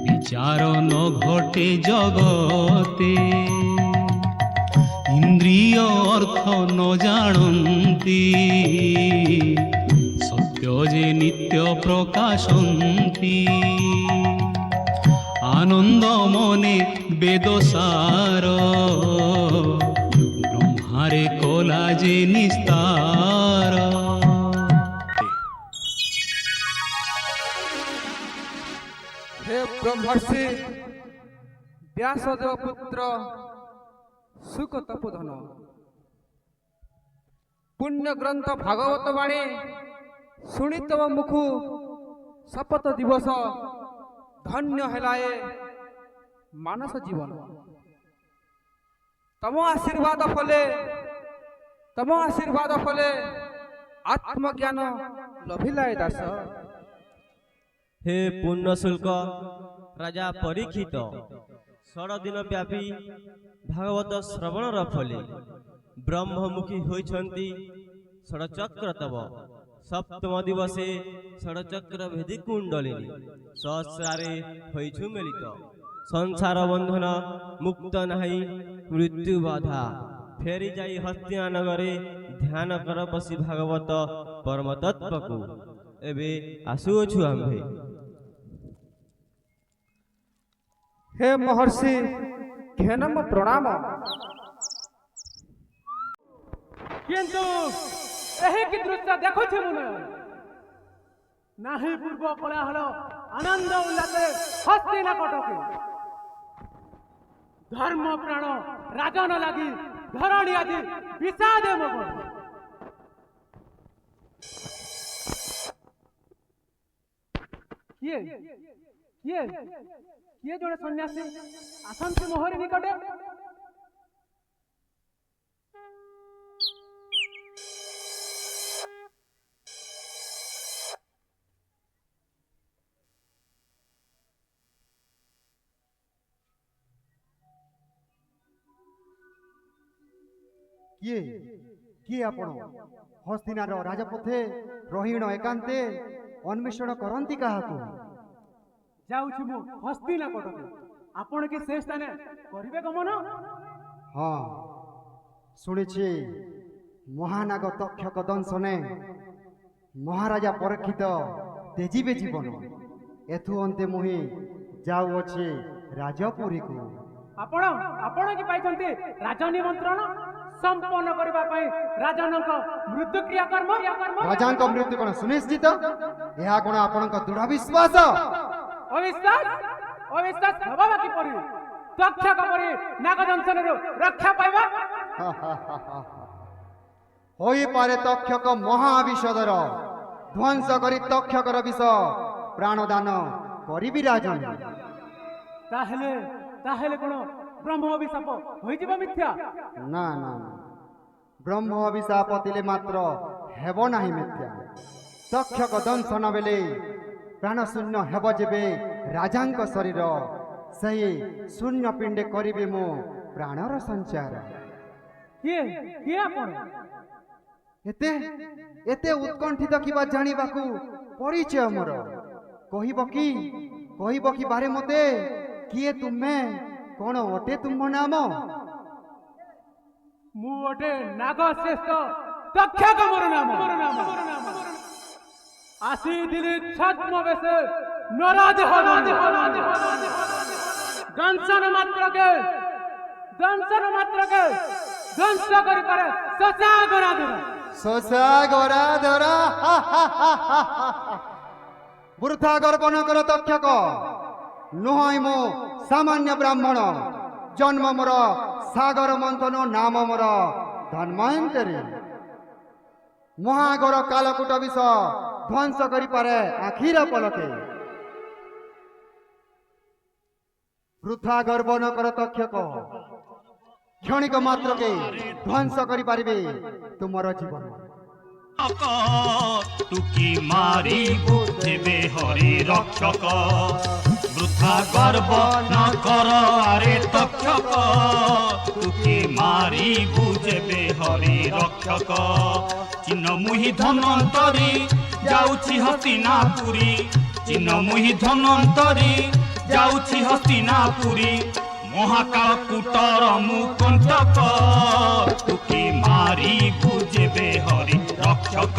বিচার ন ঘটে জগতে ইন্দ্রিয় অর্থ ন জানন্তি সত্য যে নিত্য প্রকাশন্তি আনন্দ মনে বেদসার ব্রহ্মারে কলা যে নিস্তার। हे ब्रह्मर्षि व्यासदेव पुत्र सुख तपोधन पुण्य ग्रंथ भागवत वाणी शुणी तव मुखु शपथ दिवस धन्य हेलाए मानस जीवन तम आशीर्वाद फले आत्मज्ञान लभिलाए दास। হে পুণ্যশুল্ক রাজা পরীক্ষিত 16 দিন ব্যাপী ভাগবত শ্রবণর ফলে ব্রহ্মমুখী হইছন্তি ষড়চক্র তব সপ্তম দিবসে ষড়চক্র ভেদি কুণ্ডলিনী সহস্রারে হইছু মিলিত সংসার বন্ধন মুক্ত নাহি মৃত্যু বাধা ফেরি যাই হস্তিনানগরে ধ্যান কর বসি ভাগবত পরম তত্ত্বকু এবে আসুଅଛୁ ଆମ୍ଭେ। हे महर्षि घेनम प्रणाम। কিন্তু ଏହି କି ଦୃଶ୍ୟ ଦେଖୁଛି ମୁଁ ନାହିଁ ପୂର୍ବ କୋଳାହଳ ଆନନ୍ଦ ଉଲ୍ଲାସରେ ହସ୍ତିନା କଟକେ ଧର୍ମ ପ୍ରାଣ ରାଜନ ଲାଗି ଧରଣୀ ଆଜି ବିଷାଦେ ମୋ କିଏ କିଏ କିଏ ଜଣେ ସନ୍ନ୍ୟାସୀ ଆସନ୍ତି ମୋହରି ନିକଟେ। କିଏ କିଏ ଆପଣ ହସ୍ତିନାର ରାଜପଥେ ରହିଣ ଏକାନ୍ତେ ଅନ୍ୱେଷଣ କରନ୍ତି କାହାକୁ? ଯାଉଛି ମୁଁ ହସ୍ତିନା କଟକେ ଆପଣ କି ସେ ସ୍ଥାନେ କରିବେ ଗମନ? ହଁ ଶୁଣିଛି ମହାନାଗ ତକ୍ଷକ ଦଂଶନେ ମହାରାଜା ପରୀକ୍ଷିତ ତେଜିବେ ଜୀବନ ଏଥୁ ଅନ୍ତେ ମୁହିଁ ଯାଉଅଛି ରାଜପୁରୀକୁ। ଆପଣ ଆପଣ କି ପାଇଛନ୍ତି ରାଜ ନିମନ୍ତ୍ରଣ ସମ୍ପନ୍ନ କରିବା ପାଇଁ ରାଜନଙ୍କ ମୃତ୍ୟୁ କ୍ରିୟାକର୍ମ? ରାଜାଙ୍କ ମୃତ୍ୟୁ କଣ ସୁନିଶ୍ଚିତ? ଏହା କଣ ଆପଣଙ୍କ ଦୃଢ ବିଶ୍ୱାସ? ଅବିଶ୍ୱାସ ଅବିଶ୍ୱାସ ହେବା କିପରି? ତକ୍ଷକ ପରି ନାଗ ଦଂଶନରୁ ରକ୍ଷା ପାଇବା। ହୋଇପାରେ ତକ୍ଷକ ମହାବିଷଦର ଧ୍ୱଂସ କରି ତକ୍ଷକର ବିଷ ପ୍ରାଣଦାନ କରିବି ରାଜନ। ତାହେଲେ ତାହେଲେ କଣ ବ୍ରହ୍ମ ଅଭିଶାପ ହୋଇଯିବ ମିଥ୍ୟା? ନା ନା ବ୍ରହ୍ମ ଅଭିଶାପ ଥିଲେ ମାତ୍ର ହେବ ନାହିଁ ମିଥ୍ୟା। ତକ୍ଷକ ଦଂଶନ ବେଲେ ପ୍ରାଣ ଶୂନ୍ୟ ହେବ ଯେବେ ରାଜାଙ୍କ ଶରୀର ସେହି ଶୂନ୍ୟ ପିଣ୍ଡେ କରିବେ ମୁଁ ପ୍ରାଣର ସଞ୍ଚାର। କିଏ କିଏ ଆପଣ? ଏତେ ଏତେ ଉତ୍କଣ୍ଠିତ କିବା ଜାଣିବାକୁ ପରିଚୟ ମୋର କହିବ କି ବାରେ ମତେ କିଏ ତୁମେ କଣ ଅଟେ ତୁମ ନାମ? ମୁଁ ଅଟେ ନାଗ ଶ୍ରେଷ୍ଠ ତକ୍ଷକ ମୋର ନାମ। ଆସିଥିଲି ଛଦ୍ମ ବେଶେ ନରଦେହ ଦଂଶନ ମାତ୍ରକେ ধ্বংস କରି ପାରେ ଶଶା ଗରାଧର ବୃଥା ଗର୍ବ ନ କର ତକ୍ଷକ। ନୁହଁ ମୁଁ ସାମାନ୍ୟ ବ୍ରାହ୍ମଣ ଜନ୍ମ ମୋର ସାଗର ମନ୍ଥନ ନାମ ମୋର ଧନ୍ମୟନ୍ତରୀ। ମହାଗର କାଲକୁଟ ବିଷ ଧ୍ୱଂସ କରିପାରେ ଆଖିର ପଲକେ। ବୃଥା ଗର୍ବ ନ କର ତକ୍ଷକ। क्षणिक मात्र के ध्वंस करि पारिबे तुमर जीवन। टुकी मारी बुझेबे हरि रक्षक वृथा गर्व न कर आरे तक्षक टुकी मारी बुझेबे हरि रक्षक चिन्ह मुहि धनंतरी जाउछि हस्तिनापुरी चिन्ह मुहि धनंतरी जाउछि हस्तिनापुरी महाकाल कुटर मुकंटक टुकी मारी बुझेबे हरि रक्षक।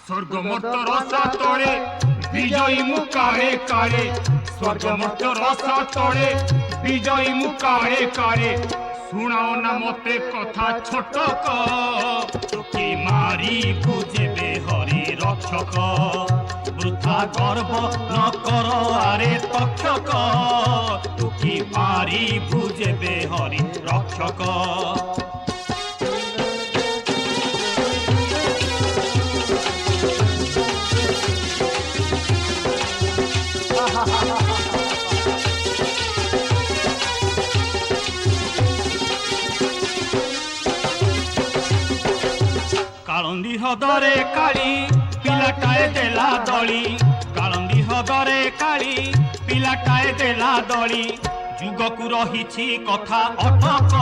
स्वर्गमर्त रसा तले विजयी मु काळे काळे स्वर्गमर्त रसा तले विजयी मु काळे काळे सुनाओ ना मते कथा छोटक टुकी मारी बुझेबे हरि रक्षक वृथा गर्व न कर आरे तक्षक टुकी मारी बुझेबे हरि रक्षक। कालंदी हदरे काली पिलाटाए देला दली कालंदी हदरे काली पिलाटाए देला दली जुगकु रहिछि कथा अटक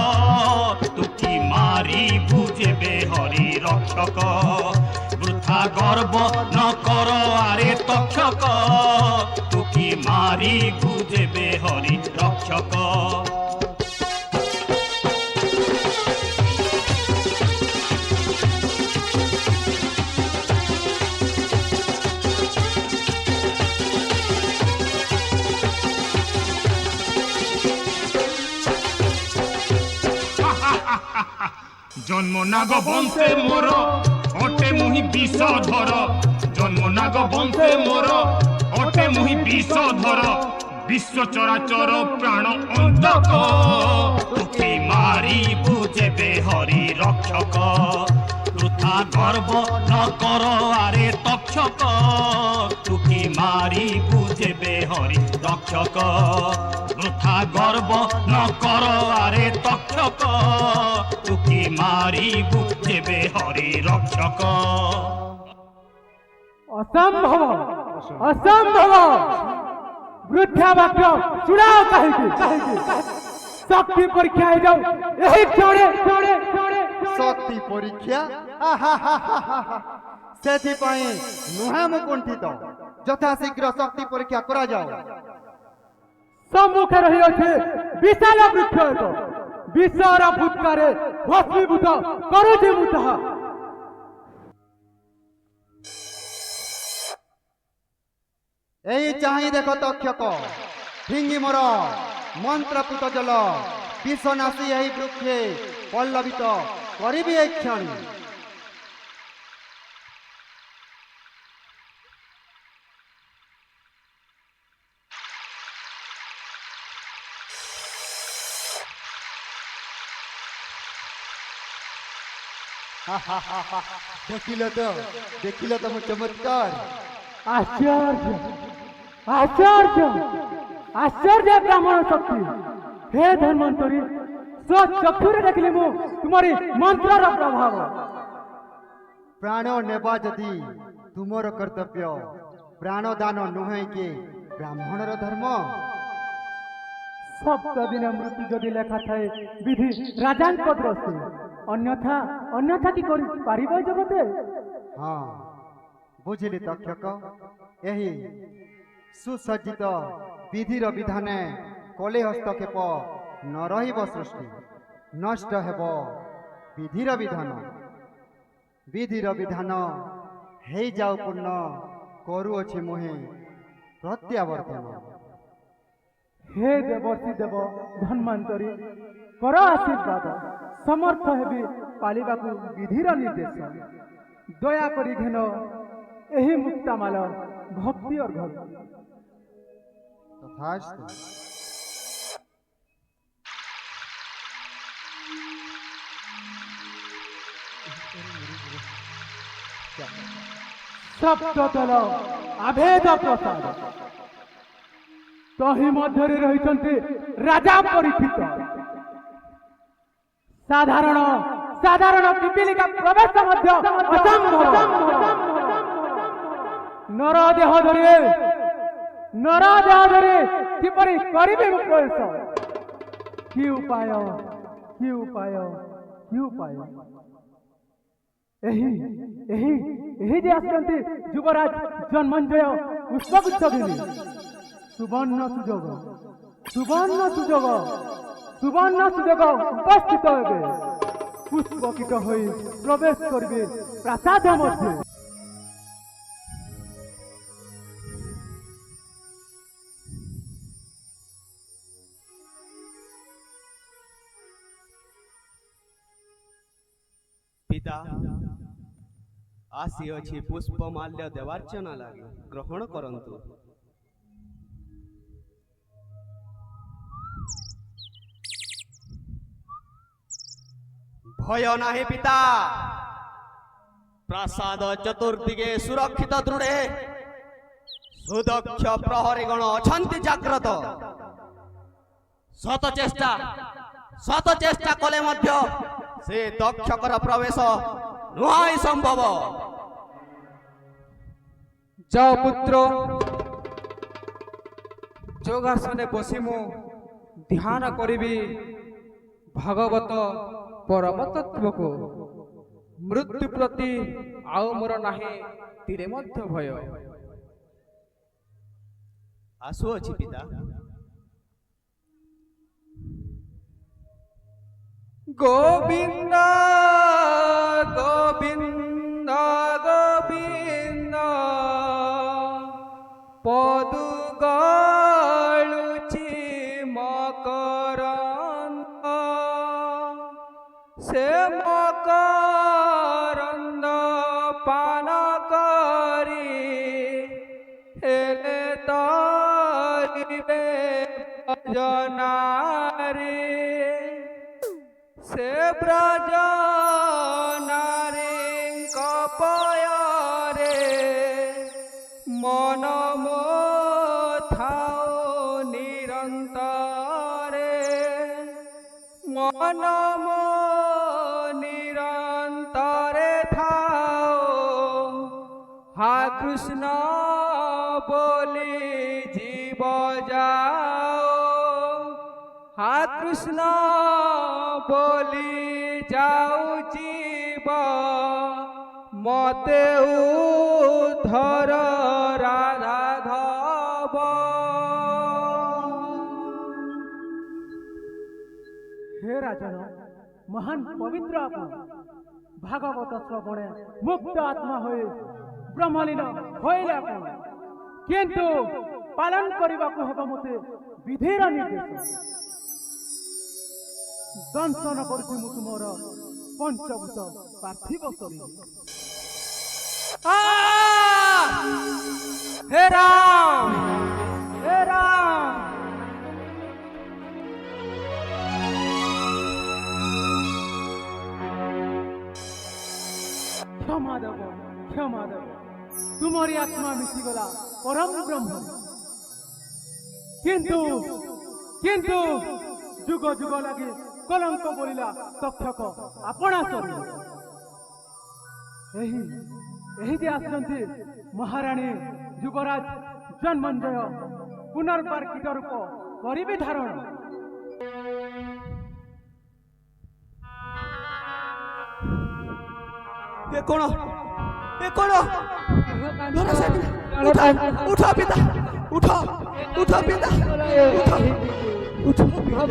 टुकी मारी बुझेबे हरि रक्षक वृथा गर्व न कर आरे तक्षक टुकी मारी बुझेबे हरि रक्षक। जन्म नाग बंशे मोर अटे मुहि विषधर जन्म नाग बंशे मोर अटे मुहि विषधर विश्व चराचर प्राण अंतक टुकी मारी बुझेबे हरि रक्षक वृथा गर्व न कर आरे तक्षक टुकी मारी बुझेबे हरि रक्षक वृथा गर्व न कर आरे तक्षक टुकी मारी बुझेबे हरि रक्षक। असंभव असंभव वृद्धा वाक्य चुड़ाओ कहीं शक्ति परीक्षा है जाओ यही छोड़े छोड़े छोड़े शक्ति परीक्षा सेथिपाई नुहे मु कुंठित यथा शीघ्र शक्ति परीक्षा करा जाओ। सम्मुखे रही अच्छे विशाल वृक्ष एक विषर फुटकारे भस्मीभूत करुछि मु ताहा। एई चाहि देख तक्षक ठिंगी मोर मंत्रपुत जल विषनाशी एही वृक्षे पल्लवित करिबि ए क्षण। देखिल तो मो चमत्कार। आश्चर्य आश्चर्य आश्चर्य ब्राह्मण शक्ति हे धन्वंतरी स्वचक्षुरे देखिले मु तुम्हारी मंत्रर प्रभाव। प्राण नेबा जदि तुमर कर्तव्य प्राण दान नुहे के ब्राह्मणर धर्म। सप्तदिन मृत्यु जदि लेखा थाए विधि राजांक दृष्टि अन्यथा अन्यथा की करि पारिब जगते। हाँ बुझिली तक्षक यही सुसज्जित विधिर विधाने कले हस्तक्षेप न रहिब सृष्टि नष्ट हेब विधिर विधान विधिर विधान हे जाऊ पूर्ण करुअछि मोहे प्रत्यावर्तन। हे देवर्षि देव धन्वंतरी कर आशीर्वाद समर्थ हेबी पालिबाकु विधिर निर्देश दया करी घेन एही मुक्तामाल भक्ति और घर। ହାସ୍ତ। ସପ୍ତତଲ ଆଭେଦ ପ୍ରସାଦ ତହିଁ ମଧ୍ୟରେ ରହିଛନ୍ତି ରାଜା ପରୀକ୍ଷିତ। ସାଧାରଣ ପିପିଲିକା ପ୍ରବେଶ ମଧ୍ୟ ଅସମ୍ଭବ। ନର ଦେହ ଧରି କିପରି କରିବେ ପ୍ରବେଶ? କି ଉପାୟ? ଏହି ଯେ ଆସୁଛନ୍ତି ଯୁବରାଜ ଜନ୍ମଞ୍ଜୟ ପୁଷ୍ପଗୁଚ୍ଛ ଘେନି। ସୁବର୍ଣ୍ଣ ସୁଯୋଗ ଉପସ୍ଥିତ ହେବେ। ପୁଷ୍ପକିତ ହୋଇ ପ୍ରବେଶ କରିବେ ପ୍ରାସାଦ ମଧ୍ୟ। ପିତା ଆସିଅଛି ପୁଷ୍ପମାଲ୍ୟ ଦେବାର୍ଚ୍ଚନା ଲାଗି, ଗ୍ରହଣ କରନ୍ତୁ। ଭୟ ନାହିଁ ପିତା, ପ୍ରାସାଦ ଚତୁର୍ଦିକେ ସୁରକ୍ଷିତ ଦୃଢ଼େ। ସୁଦକ୍ଷ ପ୍ରହରୀଗଣ ଅଛନ୍ତି ଜାଗ୍ରତ। ଶତ ଚେଷ୍ଟା କଲେ ମଧ୍ୟ ସେ ଦକ୍ଷକର ପ୍ରବେଶ ନୁହେଁ ସମ୍ଭବ। ଯାଅ ପୁତ୍ର, ଯୋଗାସନେ ବସି ମୁଁ ଧ୍ୟାନ କରିବି ଭାଗବତ ପରମ ତତ୍ତ୍ୱକୁ। ମୃତ୍ୟୁ ପ୍ରତି ଆଉ ମୋର ନାହିଁ ତୀରେ ମଧ୍ୟ ଭୟ। ଆସୁଅଛି ପିତା। ଗୋବିନ୍ଦ ଗୋବିନ୍ଦ ଗୋବିନ୍ଦ ପଦୁ ଗଳୁଛି ମକରନ୍ଦ। ସେ ମକରନ୍ଦ ପାନ କରି ହେଲେ ତରିବେ ଭଜନାରେ। ସେ ବ୍ରଜ ନାରୀଙ୍କ ପୟରେ ମନ ଥାଉ ନିରନ୍ତରେ। ମନ ନିରନ୍ତରେ ଥାଉ হা কৃষ্ণ বলি জীব যাও, হা কৃষ্ণ বলি যাও জীব, মতে উদ্ধর রাধাধব। হে রাজন, মহান পবিত্র আপন ভাগবত শ্রবণে মুক্ত আত্মা হয়ে ব্রহ্মলীন হইলে আপন, কিন্তু পালন করিবাকু হব মতে বিধির নির্দেশ। দংশন করছি মু তুমর পঞ্চভূত পার্থিব শরীর। হে রাম, হে রাম, ক্ষমা দেব, ক্ষমা দেব, তুমরি আত্মা মিশিগলা পরম ব্রহ্ম। কিন্তু কিন্তু যুগ যুগ লাগি কলঙ্ক বলিলা তক্ষক আপনা শরীর। ଏହି ଯେ ଆସୁଛନ୍ତି ମହାରାଣୀ ଯୁବରାଜ ଜନ୍ମଞ୍ଜୟ ପୁନର୍ବାର କୀଟ ରୂପ କରିବେ ଧାରଣ। ଏ କଣ ଉଠ ପିତା, ଉଠ ଉଠ ପିତା, ଉଠ ପିତା,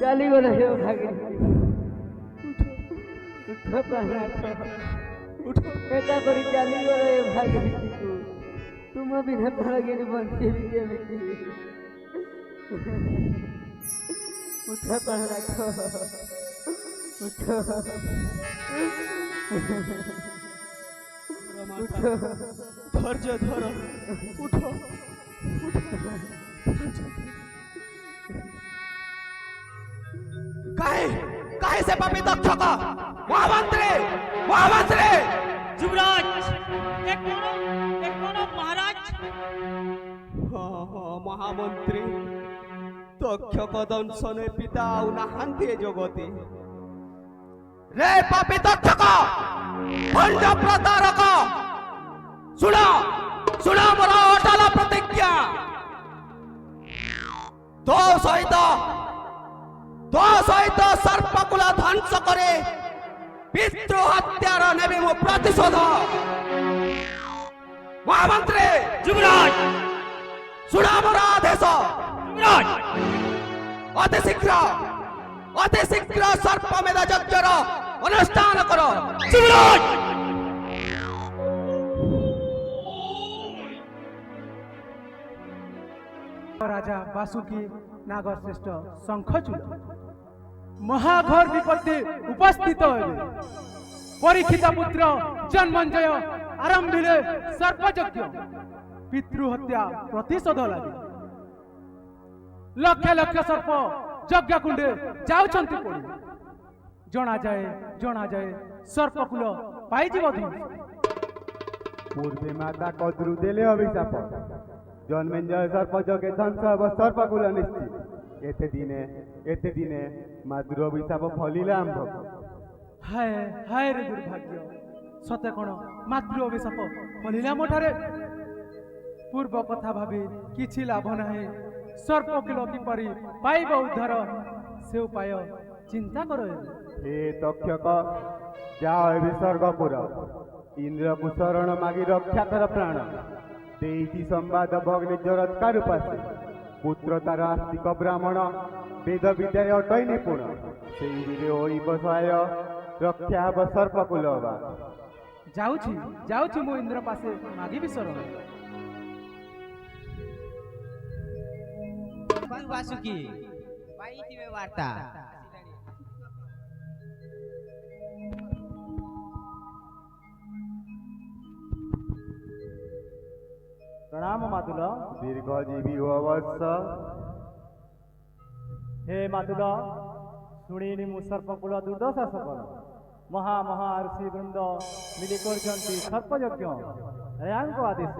ଚାଲିଗଲେ ଏକା କରି ଚାଲିଗଲେ ଭାଗିରୀକୁ। ତୁମ ବିନା ଭାଗିରୀ ବଞ୍ଚିବି କେମିତି? ଉଠ ପ୍ରାଣ ରାଖ। ধৈর্য ধরো, উঠো। কাহে কাহে সে পাপী তক্ষক মহামন্ত্রী মহামন্ত্রী যুবরাজ এক কোন মহারাজ মহামন্ত্রী তক্ষক দংশনের পিতা ଆଉ ନାହାନ୍ତି ଏ ଜଗତେ রে পাপী তক্ষক ভণ্ড প্রতারক শুণ শুণ ମୋର ଅଟଳ ପ୍ରତିଜ୍ଞା ତୋ ସହିତ ସର୍ପକୁଳ ଧ୍ୱଂସ করে পিতৃ হত্যার নেবে ମୁଁ ପ୍ରତିଶୋଧ মহামন্ত্রী যুবরাজ শুণ ମୋର আদেশ যুবরাজ অতি শীঘ্র সর্পমেধ যজ্ঞর অনুষ্ঠান কর যুবরাজ রাজা বাসুকি নাগর শ্রেষ্ঠ শঙ্খচূড় মহাঘোর বিপত্তি উপস্থিত হইবে পরীক্ষিত পুত্র জন্মঞ্জয় আরম্ভিলে সর্পযজ্ঞ পিতৃহত্যা প্রতিশোধ লাগে লক্ষ লক্ষ সর্প যজ্ঞ কুণ্ডে যাଉଛନ୍ତି পড়ি জଣାଯାଏ সর্পকুল পাইଯିବ ধ্বংস ପୂର୍ବେ ମାତା କଦ୍ରୁ ଦେଲେ ଅଭିଶାପ ଜନ୍ମେଞ୍ଜୟ ସର୍ପ ଯୋଗେ ଧ୍ୱଂସ ହେବ ସର୍ପକୁଲ ନିଶ୍ଚିତ ଏତେ ଦିନେ ମାତୃ ଅଭିଶାପ ଫଳିଲା ଆମ୍ଭ ହାୟ ହାୟ ରେ ଦୁର୍ଭାଗ୍ୟ ସତେ କଣ ମାତୃ ଅଭିଶାପ ଫଳିଲା ମୋଠାରେ ପୂର୍ବ କଥା ଭାବି କିଛି ଲାଭ ନାହିଁ ସର୍ପକୁଲ କିପରି ପାଇବ ଉଦ୍ଧାର ସେ ଉପାୟ ଚିନ୍ତା କର ହେ ତକ୍ଷକ ଯାଅ ଏବେ ସ୍ୱର୍ଗପୁର ଇନ୍ଦ୍ରକୁ ଶରଣ ମାଗି ରକ୍ଷା କର ପ୍ରାଣ ଦେଇଛି ସମ୍ବାଦ ଭଗ୍ନି ଜରତ୍କାର ଉପାସେ ପୁତ୍ର ତାର ଆସ୍ତିକ ବ୍ରାହ୍ମଣ ବେଦ ବିଦ୍ୟାରେ ଅଟଇ ନିପୁଣ ସେଇରେ ହୋଇବ ସହାୟ ରକ୍ଷା ହେବ ସର୍ପକୁଲ ବା ଯାଉଛି ମୁଁ ଇନ୍ଦ୍ର ପାଶେ ମାଗିବି ଶରଣ ବାସୁକି ପାଇଥିବେ ବାର୍ତ୍ତା। ପ୍ରଣାମ ମାତୁଲ। ଦୀର୍ଘଜୀବୀ ହୁଅ ବତ୍ସ ହେ ମାତୁଲ, ଶୁଣିନି ମୁଁ ସର୍ପକୁଳ ଦୁର୍ଦ୍ଦଶା ସକଳ ମହା ଋଷି ବୃନ୍ଦ ମିଳି କରିଛନ୍ତି ସର୍ପଯଜ୍ଞ ରାୟାଙ୍କ ଆଦେଶ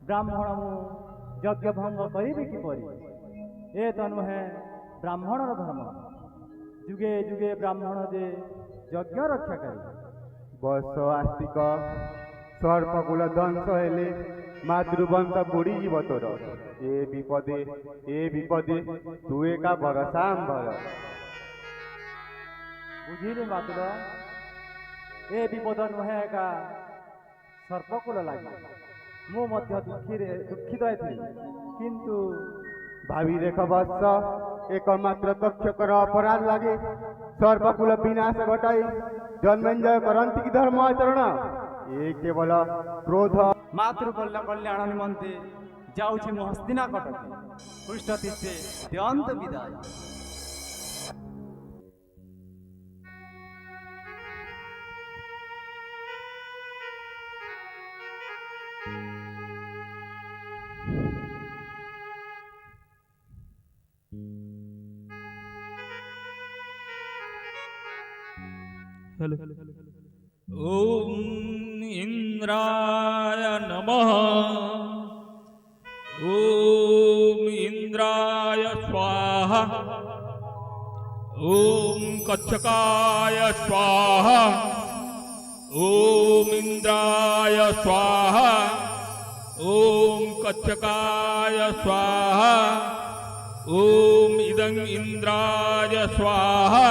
ବ୍ରାହ୍ମଣ ମୁଁ ଯଜ୍ଞ ଭଙ୍ଗ କରିବି କିପରି ଏ ତ ନୁହେଁ ବ୍ରାହ୍ମଣର ଧର୍ମ ଯୁଗେ ଯୁଗେ ବ୍ରାହ୍ମଣ ଯେ ଯଜ୍ଞ ରକ୍ଷାକାରୀ ବତ୍ସ ଆସ୍ତିକ ସର୍ପକୁଳ ଧ୍ୱଂସ ହେଲେ ମାତୃବଂଶ ବୁଡ଼ିଯିବ ତୋର ଏ ବିପଦେ ତୁ ଏକା ଭରସା ଆମ୍ଭର ବୁଝିଲି ମାତୁଲ, ଏ ବିପଦ ନୁହେଁ ଏକା ସର୍ପକୁଲ ଲାଗି ମୁଁ ମଧ୍ୟ ଦୁଃଖିତ ହେଇଥିଲି କିନ୍ତୁ ଭାବି ଦେଖ ବତ୍ସ ଏକମାତ୍ର ତକ୍ଷକର ଅପରାଧ ଲାଗି ସର୍ପକୁଲ ବିନାଶ ଘଟାଇ ଜନ୍ମେଞ୍ଜୟ କରନ୍ତି କି ଧର୍ମ ଆଚରଣ ଏ କେବଳ କ୍ରୋଧ ମାତୃକଲ୍ୟା କଲ୍ୟାଣ ନିମନ୍ତେ ଯାଉଛି ମୁଁ ହସ୍ତିନା କଟକ ପୃଷ୍ଠ ତିଷ୍ଠେ ଦେଅନ୍ତ ବିଦାୟ ओम इंद्राय नमः। ओम इंद्राय स्वाहा। ओम कच्छकाय स्वाहा। ओम इंद्राय स्वाहा। ओम कच्छकाय स्वाहा। ओम इदं इंद्राय स्वाहा।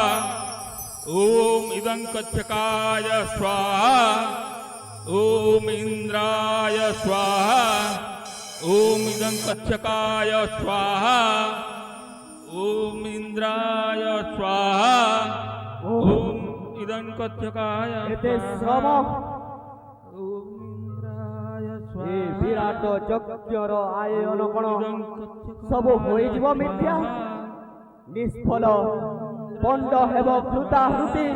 ओम इदं कच्छकाय स्वाहा। ओम इंद्राय स्वाहा। ओम इदं कच्छकाय स्वाहा। ओम इंद्राय स्वाहा। ओम इदं कच्छकाय এতে শ্রম ओम इंद्राय ଏ ବିରାଟ ଯଜ୍ଞର ଆୟୋଜନ କଣ ସବୁ ହୋଇଯିବ ମିଥ୍ୟା ନିଷ୍ଫଳ ପଣ୍ଡ ହେବ ହୃତାହୃତି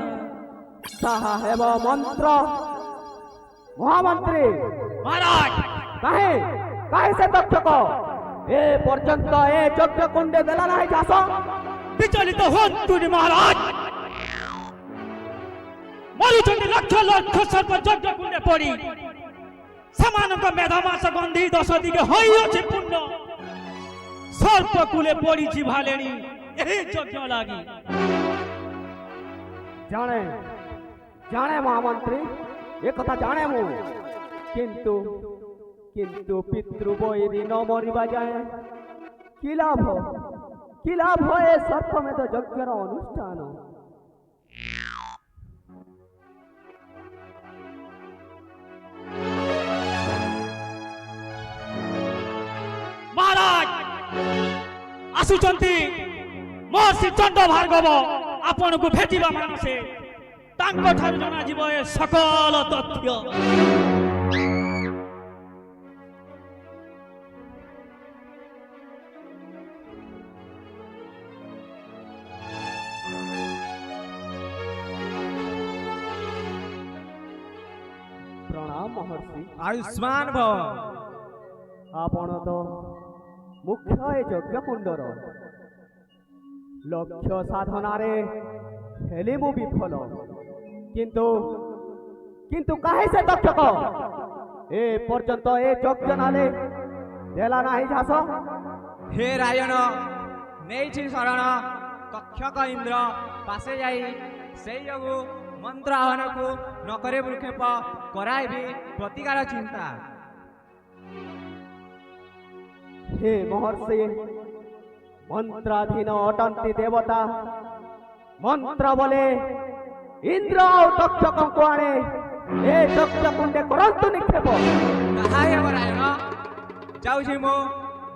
ତାହା ହେବ ମନ୍ତ୍ର। ମହାମନ୍ତ୍ରୀ महाराज କାହିଁ କାହିଁ ସେ ତକ୍ଷକ ଏ ପର୍ଯ୍ୟନ୍ତ ଏ ଯଜ୍ଞ କୁଣ୍ଡେ ଦେଲା ନାହିଁ ଚାଷ। विचलित हुन्तुनि महाराज मरुचंडी लक्ष लक्ष सर्प यज्ञ कुंडे पड़ी सेमानक मेधामास गंधी दश दिगे होइछि पुण्य सर्प कूले पड़ी भालेणी एही यज्ञ लागी। ଜାଣେ ଜାଣେ ମହାମନ୍ତ୍ରୀ ଏ କଥା ଜାଣେ ମୁଁ, କିନ୍ତୁ କିନ୍ତୁ ପିତୃ ବୈରୀ ନ ମରିବା ଯାଏ କି ଲାଭ ଏ ସର୍ପମେଧ ଯଜ୍ଞର ଅନୁଷ୍ଠାନ। महाराज आसुचंती महर्षि चंड भार्गव आपण को भेजिबा मानसे तांको ठारू जना जीव ए सकल तथ्य। ପ୍ରଣାମ ମହର୍ଷି। आयुष्मान भव। ଆପଣ ତ ମୁଖ୍ୟ ଏ ଯଜ୍ଞ କୁଣ୍ଡର। ଲକ୍ଷ୍ୟ ସାଧନାରେ ହେଲି ମୁଁ ବିଫଳ, କିନ୍ତୁ କାହିଁ ସେ ତକ୍ଷକ ଏ ପର୍ଯ୍ୟନ୍ତ ଏ ଯଜ୍ଞ ନାଲେ ଦେଲା ନାହିଁ ଝାସ। हे रायण नेइछि शरण कक्षक इंद्र पासे जाई सेई जगु मंत्र आह्वान को नकरे वृक्षेप कराइबी प्रतिकार चिंता। हे महर्षि मंत्राधीन अटंती देवता मंत्र बोले इंद्र और तक्षक को आने ए तक्ष कुंडे करंतु निक्षेप। कहाय रायण जाउछि मो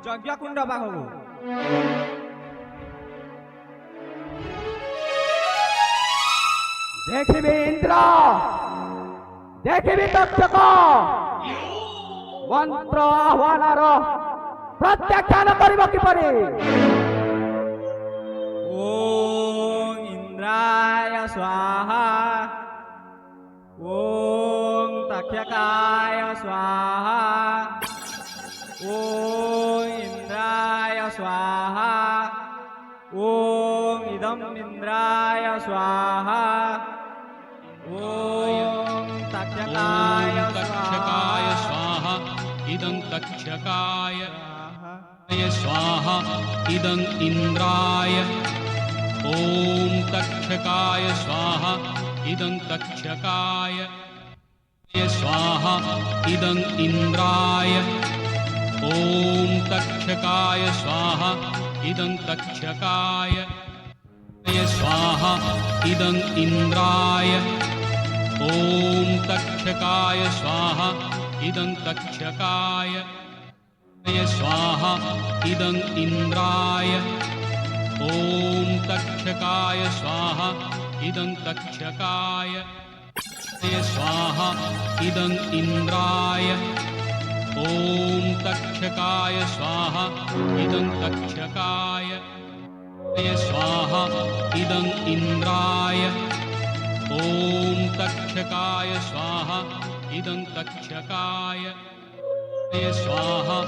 यज्ञ कुंड पाखकु। देखिबी इंद्र देखिबी तक्षक मंत्र आह्वानर प्रत्याख्यान करिब किपरि। ओम इंद्राय स्वाहा ओम तक्षकाय स्वाहा ओम इंद्राय स्वाहा ओम इदम इंद्राय स्वाहा ओम तक्षकाय स्वाहा इदं तक्षकाय स्वाहा इदं इंद्राय ओम तक्षकाय स्वाहा इदं तक्षकाय स्वाहा इदं इंद्राय ओम तक्षकाय स्वाहा इदं तक्षकाय स्वाहा इदं इंद्राय ओम तक्षकाय स्वाहा इदं तक्षकाय स्वाहा इदं इंद्राय ओम तक्षकाय स्वाहा इदं तक्षकाय स्वाहा इदं इंद्राय ओम तक्षकाय स्वाहा इदं तक्षकाय स्वाहा इदं इंद्राय ओम तक्षकाय स्वाहा इदं तक्षकाय स्वाहा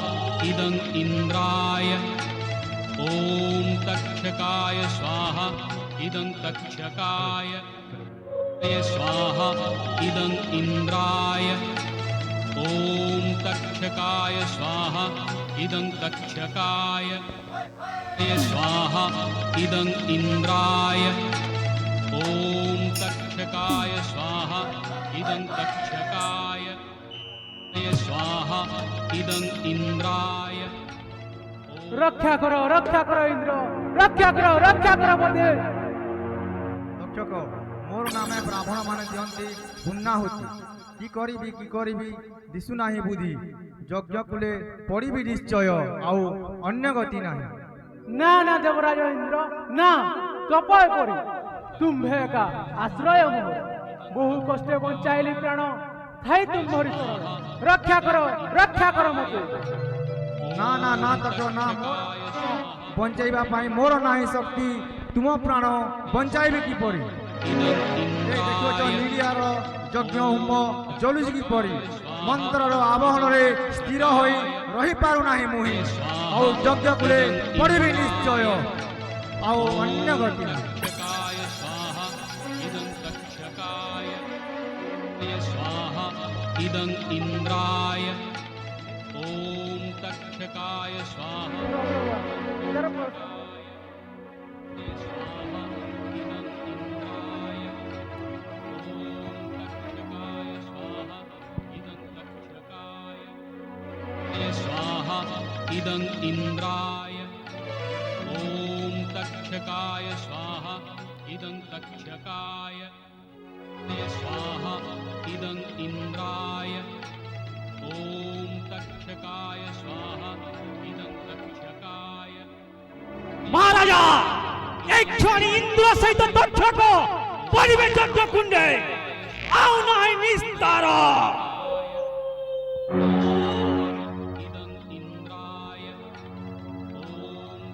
इदं इंद्राय ओम तक्षकाय स्वाहा इदं तक्षकाय स्वाहा इदं इंद्राय ओम तक्षकाय स्वाहा इदं तक्षकाय स्वाहा इदं इंद्राय ओम तक्षकाय स्वाहा इदं तक्षकाय स्वाहा इदं इंद्राय। रक्षा करो इंद्र, रक्षा करो बोधे। तक्षक मोर नामे ब्राह्मण माने दियंती पुन्ना होती की करिबी दिसु नाही बुद्धि यज्ञ कुले पड़िबी निश्चय आउ अन्य गति नाही। ना देवराज इंद्र ना तपय करी तुम्हे का आश्रय मोह बहु कष्टे बंचाइली प्राण थाई तुम मोरी शरण रक्षा करो मते। ना तक्षक ना बंचाइबा पाई मोर नाही शक्ति तुम प्राण बंचाइबे किपरि इदं देखुच इन्द्राय नीलियार यज्ञ होम चलुछि किपरि मंत्रर आवाहन रे स्थिर होई रही पारु नाही मुहि आ यज्ञ कुले पड़िबे निश्चय आ अन्य गति नाही तक्षकाय स्वाहा इदं तक्षकाय स्वाहा इदं इन्द्राय ॐ तक्षकाय स्वाहा स्वाहा इदं इन्द्राय ॐ तक्षकाय स्वाहा इदं तक्षकाय स्वाहा इदं इन्द्राय ॐ तक्षकाय स्वाहा इदं तक्षकाय মহারাজা এই ক্ষণে ইন্দ্র সহিত দক্ষক পরিবে যজ্ঞকুণ্ডে আও নাই নিস্তার इदं इन्द्राय ॐ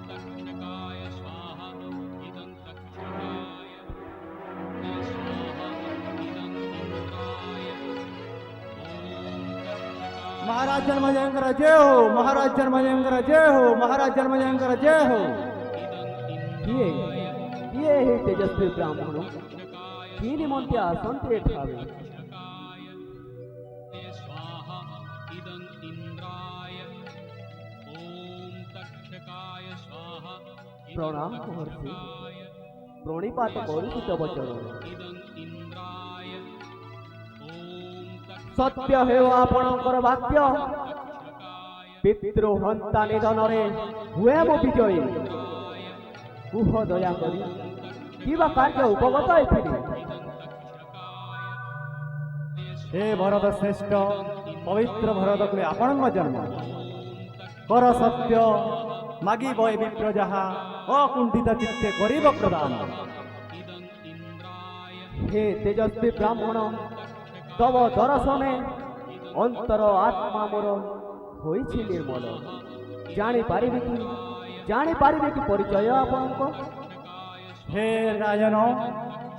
तक्षकाय स्वाहा इदं तक्षकाय स्वाहा इदं इन्द्राय ॐ तक्षकाय महाराज जन्मजयंकर जय हो, महाराज जन्मजयंकर जय हो, महाराज जन्मजयंकर जय हो। किए किए हे तेजस्वी ब्राह्मण की निमंते आसन्ते ठावे स्वाहा इदं इन्द्राय ॐ तक्षकाय स्वाहा प्रणाम महर्षि प्रणिपात करूछु तव चरण इदं इन्द्राय ॐ सत्य हे आपणकर वाक्य पितृहंता निधन रे हुए मो विजयी कुह दया करी किबा कार्य उपगत एथिरे हे भरत श्रेष्ठ पवित्र भरत कुले आपण जन्म कर सत्य मागी बय विप्र जहा अकुंठित चित्ते करिब प्रदान। हे तेजस्वी ब्राह्मण तव दर्शने अंतर आत्मा मोर होइछि निर्मल जानी पारिबे कि परिचय आपणको हे राजन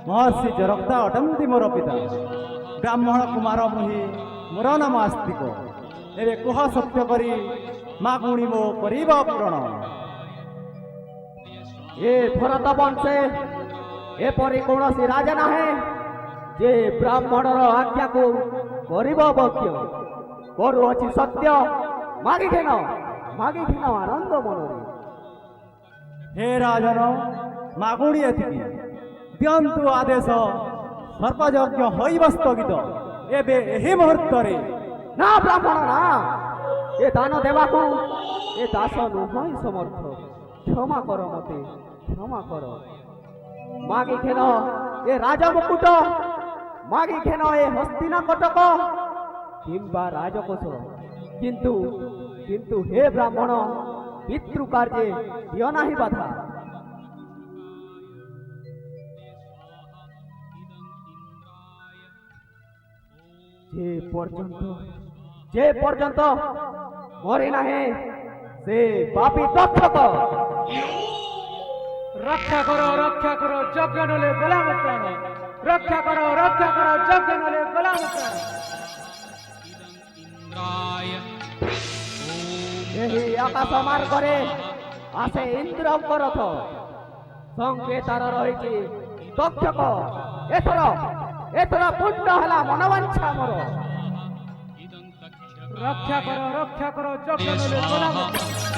महर्षि जरक्ता अटंती मोर पिता ब्राह्मण कुमार मुहि मोर नाम आस्तिक एबे कुह सत्य करी मागुणी मो करिब पूरण। ए भरत वंशे एपरि कौनसी राजा नाहे जे ब्राह्मणर आज्ञा को करिब भक्य करुअछि सत्य मागी घेन आनंद मनरे। हे राजन मागुणी एतिकी दियंतु आदेश सर्पयज्ञ होइब स्थगित एबे एही मुहूर्त रे। ना ब्राह्मण ना ए दान देवा को ए दास नुहई समर्थ क्षमा कर मते क्षमा कर मागी घेन ए राजा मुकुट मागी घेन ए हस्तिना कटक किंबा राजकोष किंतु किंतु हे ब्राह्मण पितृ कार्ये दियो नाही बाधा। जे पर्यंत मरे नाही से पापी तक्षक रक्षा करो यज्ञ नले गला प्राण रक्षा करो यज्ञ नले गला प्राण। इन्द्राय यही आकाश मार्गरे आसे इंद्रଙ୍କ ରଥ संकेतार रही तक्षक एथर पूर्ण हला मनवांछा मोर रक्षा करो यज्ञ नले गला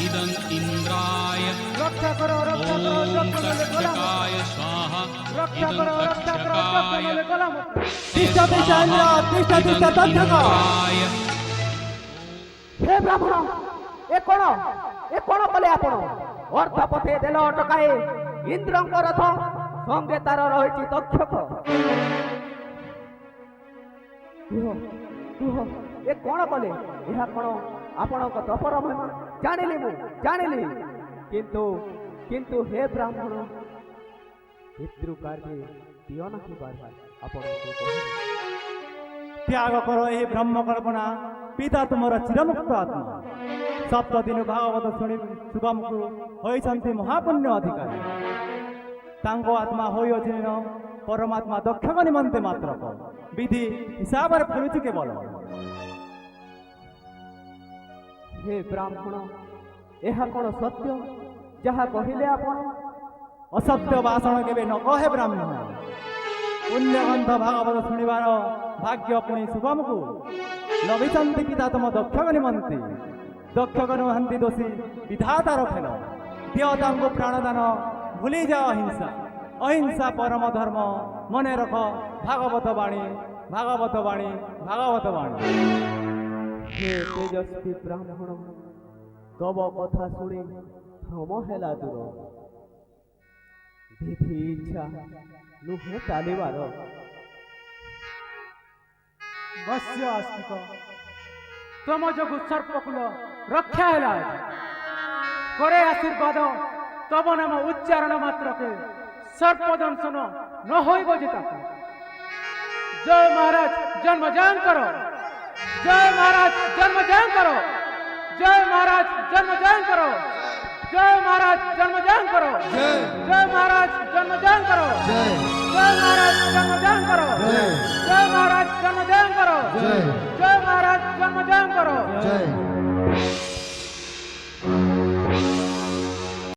इदं इन्द्राय रक्षा करो यज्ञ नले गला तक्षकाय स्वाहा रक्षा इदं करो यज्ञ तक्षकाय नले गला तिष्ठ तक्षक हे ब्राह्मण ए कोण कले आपण अर्थ पथे देल अटकाए इंद्रଙ୍କ रथ संगे तार रही तक्षक कुह ए कोण कले यह कोण आपणक तपर महिमा जानिली किंतु हे ब्राह्मण पितृ कार्य दियो नाही बार आपणको त्याग करो यही ब्रह्म कल्पना पिता तुमर चिरमुक्त आत्मा सप्त दिन भागवत शुणी शुभम को होइछन्ति महापुण्य अधिकारी। ତାଙ୍କ ଆତ୍ମା ହୋଇଅଛିନ ପରମାତ୍ମା ଦକ୍ଷଙ୍କ ନିମନ୍ତେ ମାତ୍ରକ ବିଧି ହିସାବରେ ଫେରୁଛି କେବଳ। ହେ ବ୍ରାହ୍ମଣ, ଏହା କ'ଣ ସତ୍ୟ ଯାହା କହିଲେ ଆପଣ? ଅସତ୍ୟ ଭାଷଣ କେବେ ନ କହେ ବ୍ରାହ୍ମଣ। ପୁଣ୍ୟଗନ୍ଧ ଭାଗବତ ଶୁଣିବାର ଭାଗ୍ୟ ପୁଣି ଶୁଭମକୁ ଲଭିଛନ୍ତି ପିତା ତମ ଦକ୍ଷଙ୍କ ନିମନ୍ତେ। ଦକ୍ଷକ ନୁହନ୍ତି ଦୋଷୀ ବିଧାତାର ଖେଳ। ଦିଅ ତାଙ୍କୁ ପ୍ରାଣଦାନ, ଭୁଲିଯାଅ ଅହିଂସା। ଅହିଂସା ପରମ ଧର୍ମ, ମନେ ରଖ ଭାଗବତ ବାଣୀ, ଭାଗବତ ବାଣୀ, ଭାଗବତ ବାଣୀ। ହେ ତେଜସ୍ୱୀ ବ୍ରାହ୍ମଣ, ତବ କଥା ଶୁଣି ଭ୍ରମ ହେଲା ଦୂର। ବିଧି ଇଚ୍ଛା ନୁହେଁ ଚାଲିବାର। ବସ୍ୟ ଆସ୍ତିକ, ତମ ଯୋଗୁ ସର୍ପକୁଲ ରକ୍ଷା ହେଲା। করে আশীর্বাদ তব নাম উচ্চারণ মাত্রকে সর্পদংশন ন হইব যে তাকে। জয় মহারাজ জন্মজয়ং করো, জয় মহারাজ জন্মজয়ং করো, জয় মহারাজ জন্মজয়ং করো, জয় মহারাজ জন্মজয়ং করো, জয় মহারাজ জন্মজয়ং করো, জয় মহারাজ জন্মজয়ং করো, জয় মহারাজ জন্মজয়ং করো, জয় মহারাজ জন্মজয়ং করো।